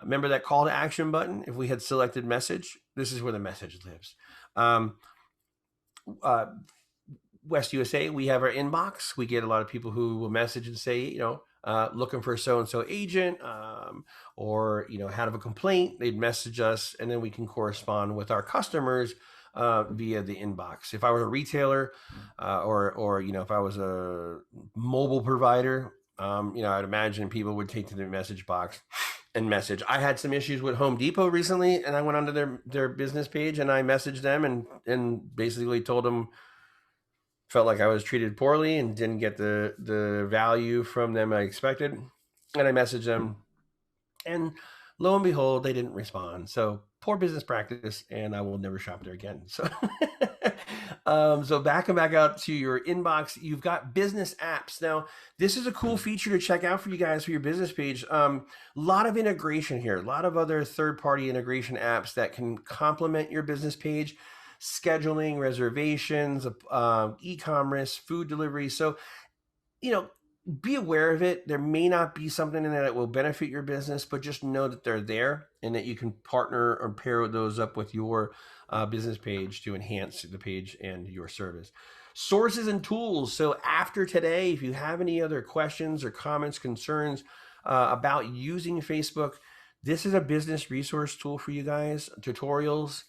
Speaker 1: remember that call to action button. If we had selected message, this is where the message lives. West USA, we have our inbox. We get a lot of people who will message and say, looking for a so-and-so agent, or, have a complaint. They'd message us, and then we can correspond with our customers via the inbox. If I were a retailer, or if I was a mobile provider, I'd imagine people would take to the message box and message. I had some issues with Home Depot recently, and I went onto their business page and I messaged them and basically told them, felt like I was treated poorly and didn't get the value from them I expected. And I messaged them, and lo and behold, they didn't respond. So poor business practice, and I will never shop there again. So, so back out to your inbox. You've got business apps. Now, this is a cool feature to check out for you guys for your business page. A lot of integration here, a lot of other third-party integration apps that can complement your business page. Scheduling, reservations, e-commerce, food delivery. So, be aware of it. There may not be something in there that will benefit your business, but just know that they're there and that you can partner or pair those up with your business page to enhance the page and your service. Sources and tools. So after today, if you have any other questions or comments, concerns about using Facebook, this is a business resource tool for you guys, tutorials,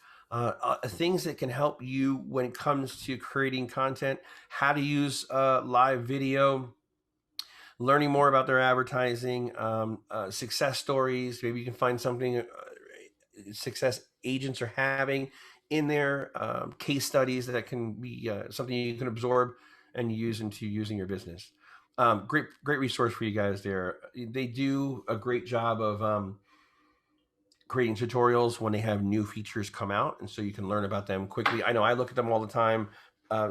Speaker 1: things that can help you when it comes to creating content, how to use live video, learning more about their advertising, success stories. Maybe you can find something success agents are having in their case studies that can be something you can absorb and use into using your business. Great resource for you guys there. They do a great job of creating tutorials when they have new features come out, and so you can learn about them quickly. I know I look at them all the time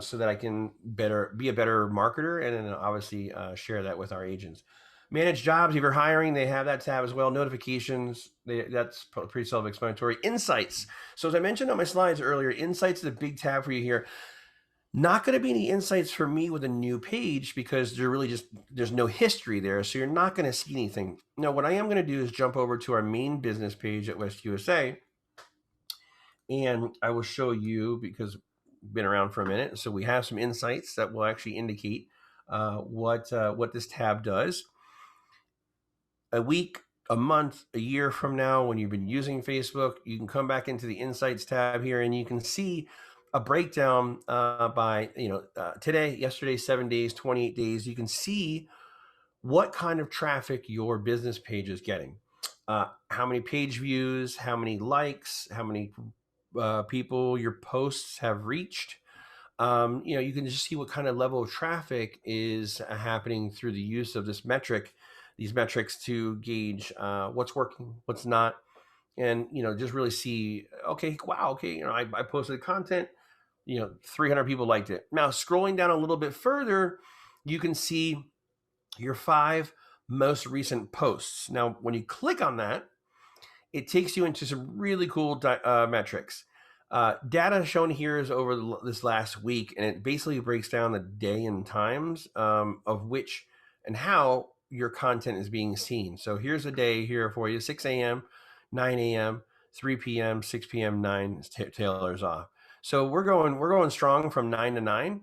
Speaker 1: so that I can be a better marketer, and then obviously share that with our agents. Manage jobs. If you're hiring, they have that tab as well. Notifications. That's pretty self-explanatory. Insights. So as I mentioned on my slides earlier, insights is a big tab for you here. Not going to be any insights for me with a new page because there's no history there. So you're not going to see anything. Now, what I am going to do is jump over to our main business page at West USA. And I will show you, because we've been around for a minute. So we have some insights that will actually indicate what this tab does. A week, a month, a year from now, when you've been using Facebook, you can come back into the Insights tab here, and you can see a breakdown by today, yesterday, 7 days, 28 days. You can see what kind of traffic your business page is getting, how many page views, how many likes, how many people your posts have reached. You can just see what kind of level of traffic is happening through the use of these metrics to gauge what's working, what's not, and just really see, okay, wow, okay, I posted content, 300 people liked it. Now scrolling down a little bit further, you can see your 5 most recent posts. Now when you click on that, it takes you into some really cool metrics. Data shown here is over this last week, and it basically breaks down the day and times of which and how your content is being seen. So here's a day here for you: 6 a.m., 9 a.m., 3 p.m., 6 p.m., 9 tailors off. So we're going strong from 9 to 9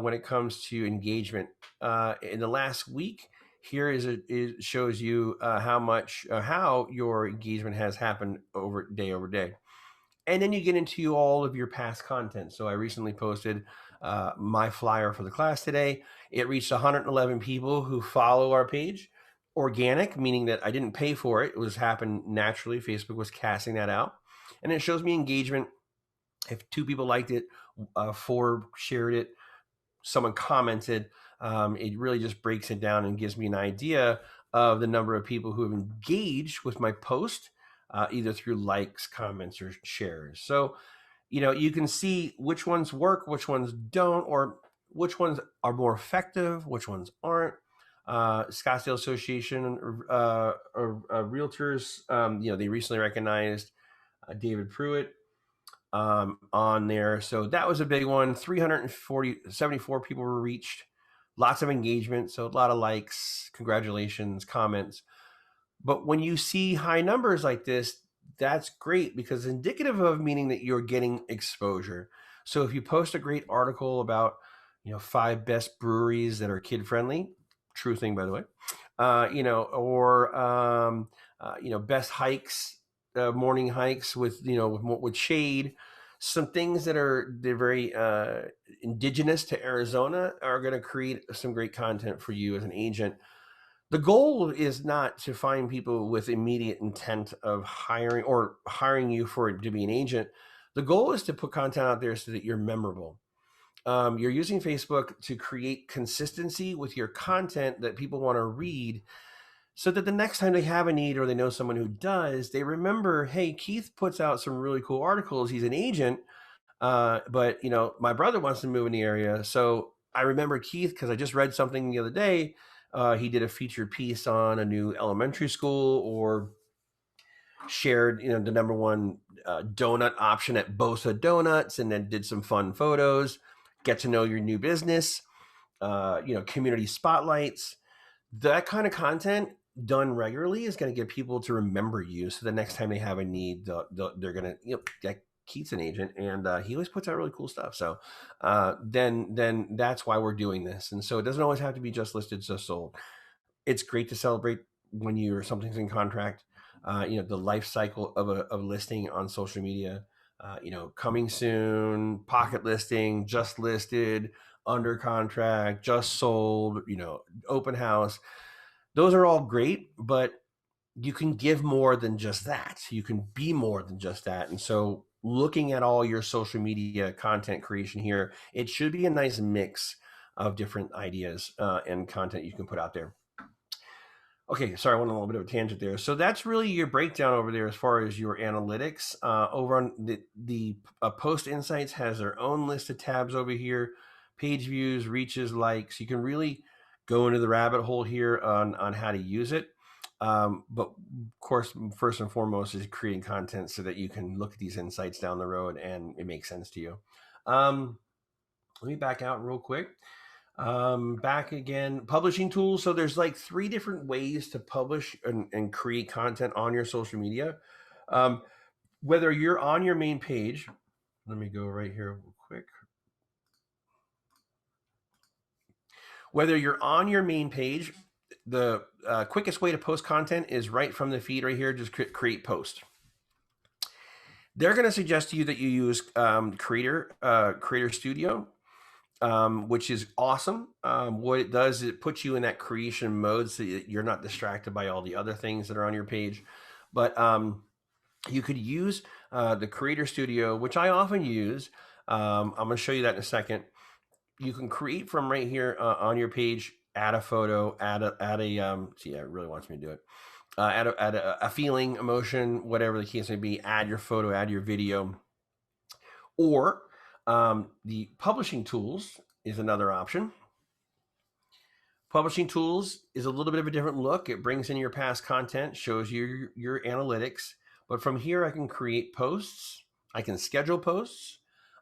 Speaker 1: when it comes to engagement. In the last week, here it shows you how your engagement has happened over day. And then you get into all of your past content. So I recently posted my flyer for the class today. It reached 111 people who follow our page. Organic, meaning that I didn't pay for it. It was happened naturally. Facebook was casting that out. And it shows me engagement. If 2 people liked it, 4 shared it, someone commented, it really just breaks it down and gives me an idea of the number of people who have engaged with my post, either through likes, comments, or shares. So, you can see which ones work, which ones don't, or which ones are more effective, which ones aren't. Scottsdale Association Realtors, they recently recognized David Pruitt on there. So that was a big one. 74 people were reached, lots of engagement. So a lot of likes, congratulations, comments. But when you see high numbers like this, that's great because it's indicative of meaning that you're getting exposure. So if you post a great article about, 5 best breweries that are kid friendly, true thing, by the way, best hikes, morning hikes with shade, some things they're very indigenous to Arizona are going to create some great content for you as an agent. The goal is not to find people with immediate intent of hiring you to be an agent. The goal is to put content out there so that you're memorable. You're using Facebook to create consistency with your content that people want to read, so that the next time they have a need or they know someone who does, they remember, hey, Keith puts out some really cool articles. He's an agent, but my brother wants to move in the area. So I remember Keith because I just read something the other day. He did a featured piece on a new elementary school, or shared, the number one donut option at Bosa Donuts, and then did some fun photos, get to know your new business, community spotlights. That kind of content done regularly is going to get people to remember you. So the next time they have a need, they're going to, get Keith's an agent, and he always puts out really cool stuff. So then that's why we're doing this. And so it doesn't always have to be just listed, just sold. It's great to celebrate when something's in contract. The life cycle of a listing on social media. coming soon, pocket listing, just listed, under contract, just sold, open house. Those are all great, but you can give more than just that. You can be more than just that. And so looking at all your social media content creation here, it should be a nice mix of different ideas and content you can put out there. Okay, sorry, I went on a little bit of a tangent there. So that's really your breakdown over there as far as your analytics. Over on the Post Insights has their own list of tabs over here, page views, reaches, likes. You can really go into the rabbit hole here on how to use it. But of course, first and foremost is creating content so that you can look at these insights down the road and it makes sense to you. Let me back out real quick. Back again, publishing tools. So there's like 3 different ways to publish and create content on your social media. Whether you're on your main page, let me go right here real quick. Whether you're on your main page, the quickest way to post content is right from the feed right here. Just create post. They're going to suggest to you that you use Creator Studio, which is awesome. What it does is it puts you in that creation mode so that you're not distracted by all the other things that are on your page. But you could use the Creator Studio, which I often use. I'm going to show you that in a second. You can create from right here on your page, add a photo, add a see, it really wants me to do it. Add a feeling, emotion, whatever the case may be, add your photo, add your video. Or the publishing tools is another option. Publishing tools is a little bit of a different look. It brings in your past content, shows you your analytics. But from here, I can create posts. I can schedule posts.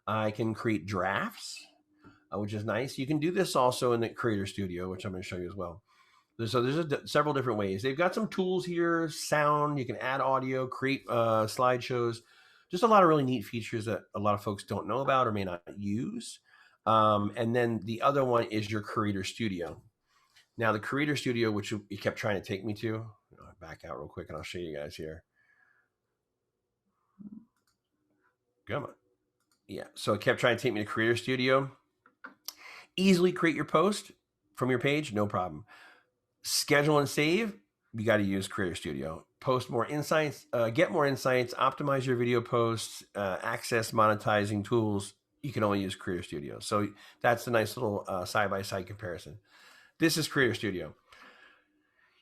Speaker 1: I can create drafts, which is nice. You can do this also in the Creator Studio, which I'm going to show you as well. So there's several different ways. They've got some tools here, sound. You can add audio, create slideshows. Just a lot of really neat features that a lot of folks don't know about or may not use. And then the other one is your Creator Studio. Now the Creator Studio, which you kept trying to take me to, I'll back out real quick and I'll show you guys here. Come on. Yeah, so it kept trying to take me to Creator Studio. Easily create your post from your page, no problem. Schedule and save, you got to use Creator Studio. Post more insights, get more insights, optimize your video posts, access monetizing tools. You can only use Creator Studio. So that's a nice little side-by-side comparison. This is Creator Studio.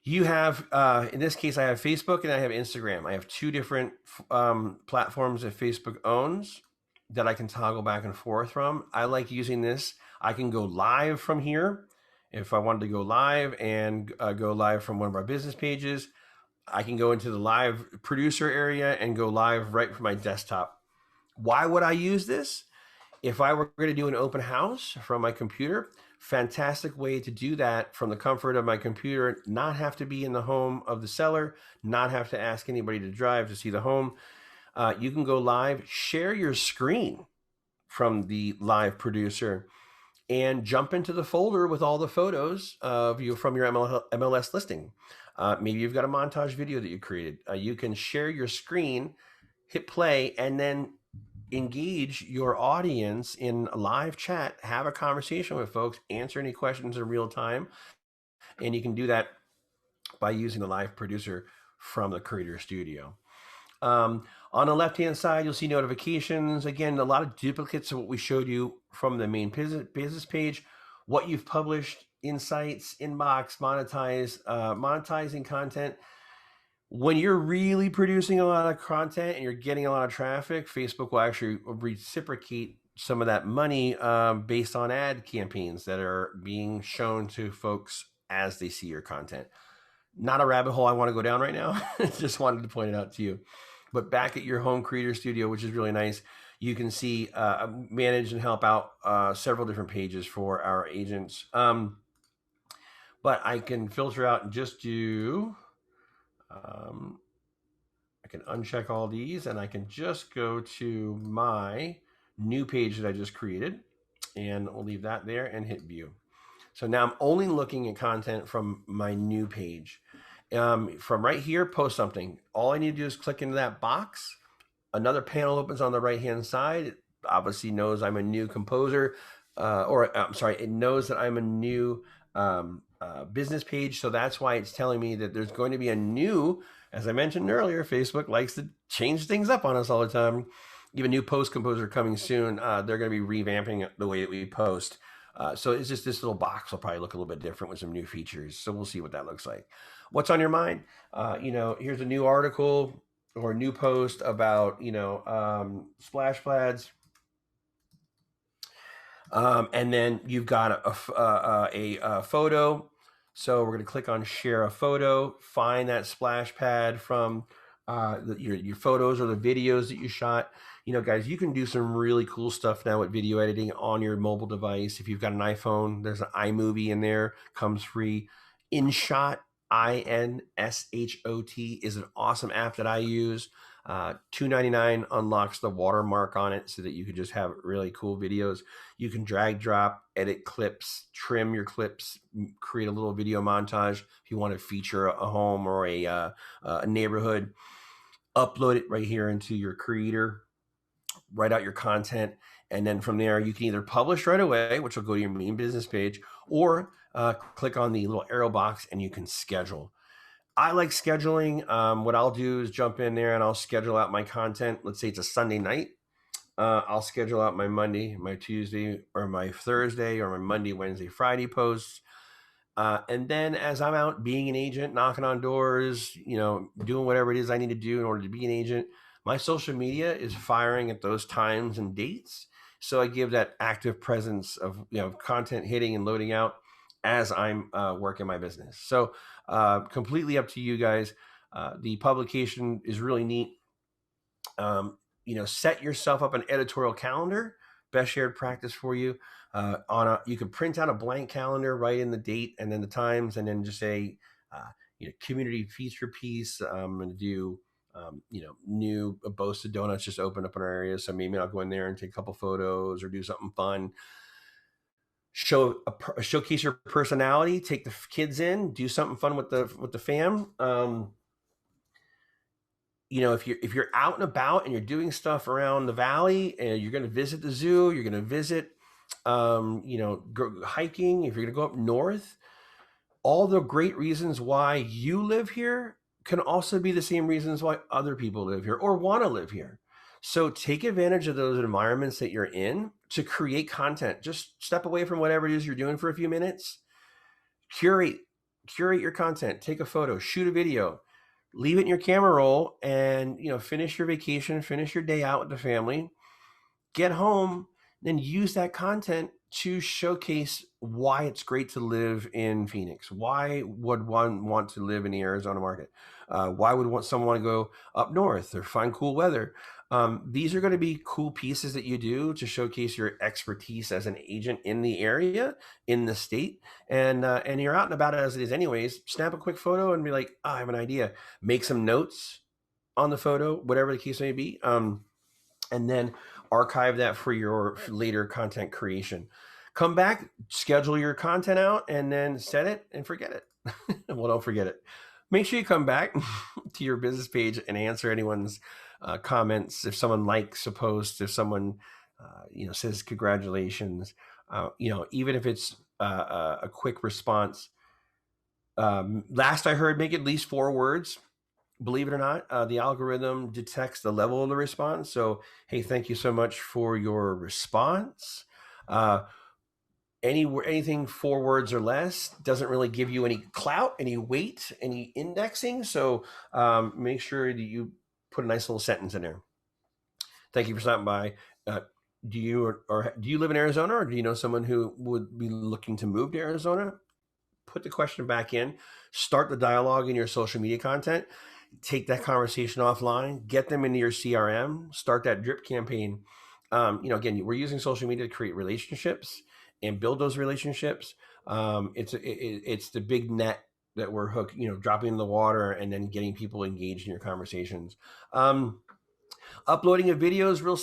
Speaker 1: You have, in this case, I have Facebook and I have Instagram. I have 2 different platforms that Facebook owns that I can toggle back and forth from. I like using this. I can go live from here. If I wanted to go live and go live from one of our business pages, I can go into the live producer area and go live right from my desktop. Why would I use this? If I were going to do an open house from my computer, fantastic way to do that from the comfort of my computer, not have to be in the home of the seller, not have to ask anybody to drive to see the home. You can go live, share your screen from the live producer, and jump into the folder with all the photos of you from your MLS listing. Maybe you've got a montage video that you created. You can share your screen, hit play, and then engage your audience in a live chat, have a conversation with folks, answer any questions in real time. And you can do that by using the live producer from the Creator Studio. On the left-hand side, you'll see notifications. Again, a lot of duplicates of what we showed you from the main business page, what you've published, insights, inbox, monetizing content. When you're really producing a lot of content and you're getting a lot of traffic, Facebook will actually reciprocate some of that money based on ad campaigns that are being shown to folks as they see your content. Not a rabbit hole I want to go down right now. Just wanted to point it out to you. But back at your home Creator Studio, which is really nice, you can see manage and help out several different pages for our agents. But I can filter out and just do, I can uncheck all these and I can just go to my new page that I just created, and we'll leave that there and hit view. So now I'm only looking at content from my new page. From right here, post something. All I need to do is click into that box. Another panel opens on the right-hand side. It obviously knows I'm a new composer, or I'm sorry, it knows that I'm a new business page. So that's why it's telling me that there's going to be a new, as I mentioned earlier, Facebook likes to change things up on us all the time. You have a new post composer coming soon. They're going to be revamping the way that we post. So it's just this little box will probably look a little bit different with some new features. So we'll see what that looks like. What's on your mind? Here's a new article or a new post about splash pads. And then you've got a photo. So we're going to click on share a photo, find that splash pad from your photos or the videos that you shot. Guys, you can do some really cool stuff now with video editing on your mobile device. If you've got an iPhone, there's an iMovie in there, comes free. InShot, INSHOT is an awesome app that I use. $2.99 unlocks the watermark on it so that you can just have really cool videos. You can drag, drop, edit clips, trim your clips, create a little video montage if you want to feature a home or a neighborhood. Upload it right here into your creator, write out your content, and then from there you can either publish right away, which will go to your main business page, or click on the little arrow box and you can schedule. I like scheduling. What I'll do is jump in there and I'll schedule out my content. Let's say it's a Sunday night. I'll schedule out my Monday, my Tuesday, or my Thursday, or my Monday, Wednesday, Friday posts. And then as I'm out being an agent, knocking on doors, doing whatever it is I need to do in order to be an agent, my social media is firing at those times and dates. So I give that active presence of content hitting and loading out as I'm working my business. So completely up to you guys. The publication is really neat. Set yourself up an editorial calendar, best shared practice for you. You can print out a blank calendar, write in the date and then the times, and then just say, community feature piece. I'm going to do, new Boasted Donuts just opened up in our area. So maybe I'll go in there and take a couple photos or do something fun. Showcase your personality, take the kids in, do something fun with the fam. If you're out and about and you're doing stuff around the valley and you're going to visit the zoo, you're going to visit, hiking, if you're going to go up north, all the great reasons why you live here can also be the same reasons why other people live here or want to live here. So take advantage of those environments that you're in to create content. Just step away from whatever it is you're doing for a few minutes. Curate your content. Take a photo, shoot a video, leave it in your camera roll, and finish your vacation, finish your day out with the family. Get home, then use that content to showcase why it's great to live in Phoenix. Why would one want to live in the Arizona market? Why would someone want to go up north or find cool weather? These are going to be cool pieces that you do to showcase your expertise as an agent in the area, in the state, and you're out and about as it is anyways. Snap a quick photo and be like, I have an idea. Make some notes on the photo, whatever the case may be, and then archive that for your later content creation. Come back, schedule your content out, and then set it and forget it. Well, don't forget it. Make sure you come back to your business page and answer anyone's comments. If someone likes a post, if someone says congratulations, even if it's a quick response. Last I heard, make at least 4 words. Believe it or not, the algorithm detects the level of the response. So, hey, thank you so much for your response. Anything 4 words or less doesn't really give you any clout, any weight, any indexing. So make sure that you put a nice little sentence in there. Thank you for stopping by. Do you live in Arizona, or do you know someone who would be looking to move to Arizona? Put the question back in. Start the dialogue in your social media content. Take that conversation offline. Get them into your CRM. Start that drip campaign. Again, we're using social media to create relationships and build those relationships. It's the big net that we're dropping in the water and then getting people engaged in your conversations. Uploading a video is real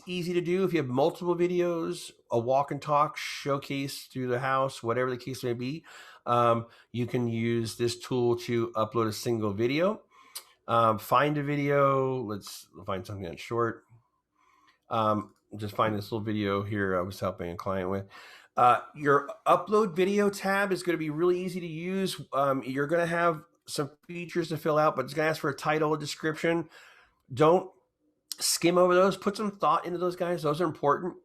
Speaker 1: easy to do. If you have multiple videos, a walk and talk, showcase through the house, whatever the case may be, you can use this tool to upload a single video. Find a video. Let's find something that's short. Just find this little video here I was helping a client with. Your upload video tab is going to be really easy to use. You're going to have some features to fill out, but it's going to ask for a title, a description. Don't skim over those. Put some thought into those, guys. Those are important.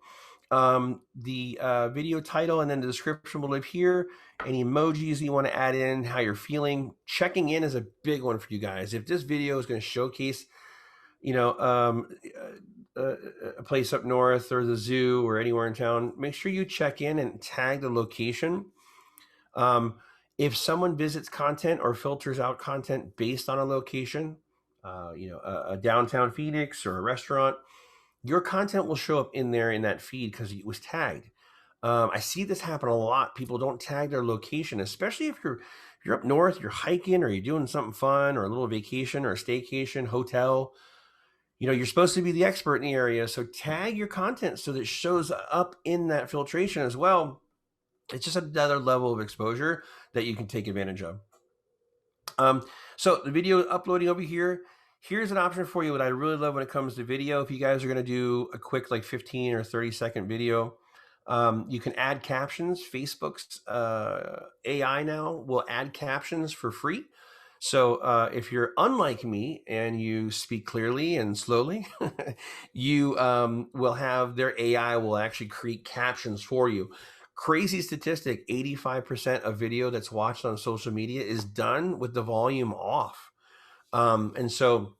Speaker 1: The video title and then the description will live here. Any emojis you want to add in, how you're feeling. Checking in is a big one for you guys. If this video is going to showcase, a place up north or the zoo or anywhere in town, make sure you check in and tag the location. If someone visits content or filters out content based on a location, a downtown Phoenix or a restaurant, your content will show up in there in that feed because it was tagged. I see this happen a lot. People don't tag their location, especially if you're up north, you're hiking or you're doing something fun or a little vacation or a staycation, hotel. You're supposed to be the expert in the area. So tag your content so that it shows up in that filtration as well. It's just another level of exposure that you can take advantage of. So the video uploading over here, here's an option for you. What I really love when it comes to video, if you guys are going to do a quick 15 or 30-second video, you can add captions. Facebook's AI now will add captions for free. So if you're unlike me and you speak clearly and slowly, you will have their AI will actually create captions for you. Crazy statistic, 85% of video that's watched on social media is done with the volume off. And so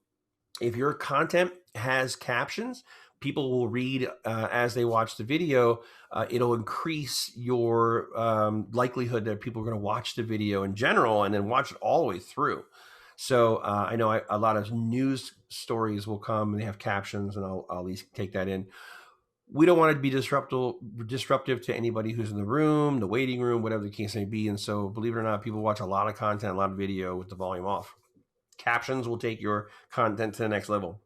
Speaker 1: if your content has captions, people will read as they watch the video. It'll increase your likelihood that people are going to watch the video in general and then watch it all the way through. So I know a lot of news stories will come and they have captions, and I'll at least take that in. We don't want it to be disruptive to anybody who's in the room, the waiting room, whatever the case may be. And so, believe it or not, people watch a lot of content, a lot of video with the volume off. Captions will take your content to the next level.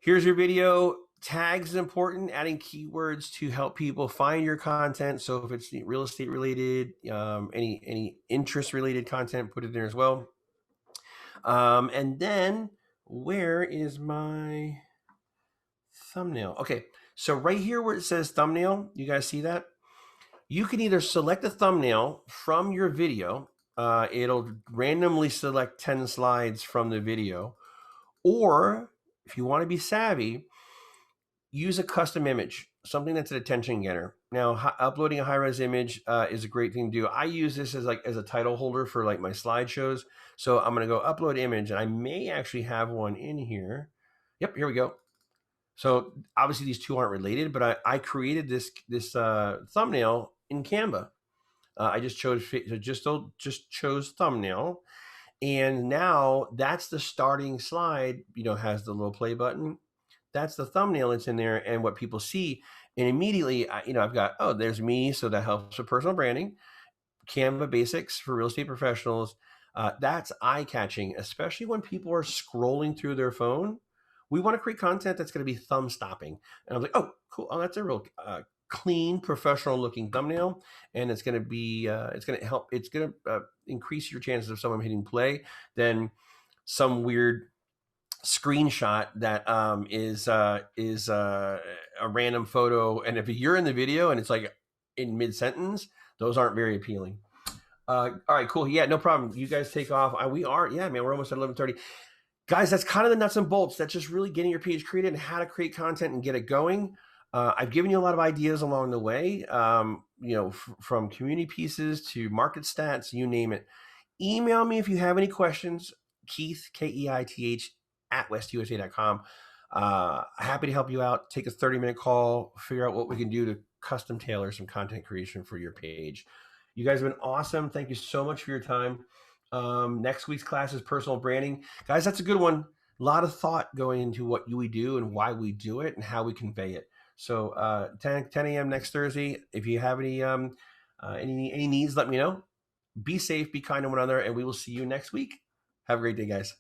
Speaker 1: Here's your video. Tags is important, adding keywords to help people find your content. So if it's real estate related, any interest related content, put it there as well. And then where is my thumbnail? Okay, so right here where it says thumbnail, you guys see that? You can either select a thumbnail from your video. It'll randomly select 10 slides from the video. Or if you want to be savvy, use a custom image, something that's an attention getter. Now, uploading a high-res image is a great thing to do. I use this as a title holder for my slideshows. So I'm going to go upload image, and I may actually have one in here. Yep, here we go. So obviously these two aren't related, but I created this thumbnail in Canva. I just chose thumbnail, and now that's the starting slide. Has the little play button. That's the thumbnail that's in there, and what people see. And immediately, I've got, there's me, so that helps with personal branding. Canva basics for real estate professionals. That's eye-catching, especially when people are scrolling through their phone. We want to create content that's going to be thumb-stopping. And I'm like, oh, cool. Oh, that's a real clean, professional-looking thumbnail, and it's going to be, it's going to help. It's going to increase your chances of someone hitting play than some weird screenshot that is a random photo. And if you're in the video and it's in mid-sentence, those aren't very appealing. All right, cool. Yeah, no problem. You guys take off. We're almost at 11:30. Guys, that's kind of the nuts and bolts. That's just really getting your page created and how to create content and get it going. I've given you a lot of ideas along the way, from community pieces to market stats, you name it. Email me if you have any questions, Keith, Keith, @westusa.com. Happy to help you out. Take a 30-minute call, figure out what we can do to custom tailor some content creation for your page. You guys have been awesome. Thank you so much for your time. Next week's class is personal branding. Guys, that's a good one. A lot of thought going into what we do and why we do it and how we convey it. So 10 a.m. next Thursday. If you have any needs, let me know. Be safe, be kind to one another, and we will see you next week. Have a great day, guys.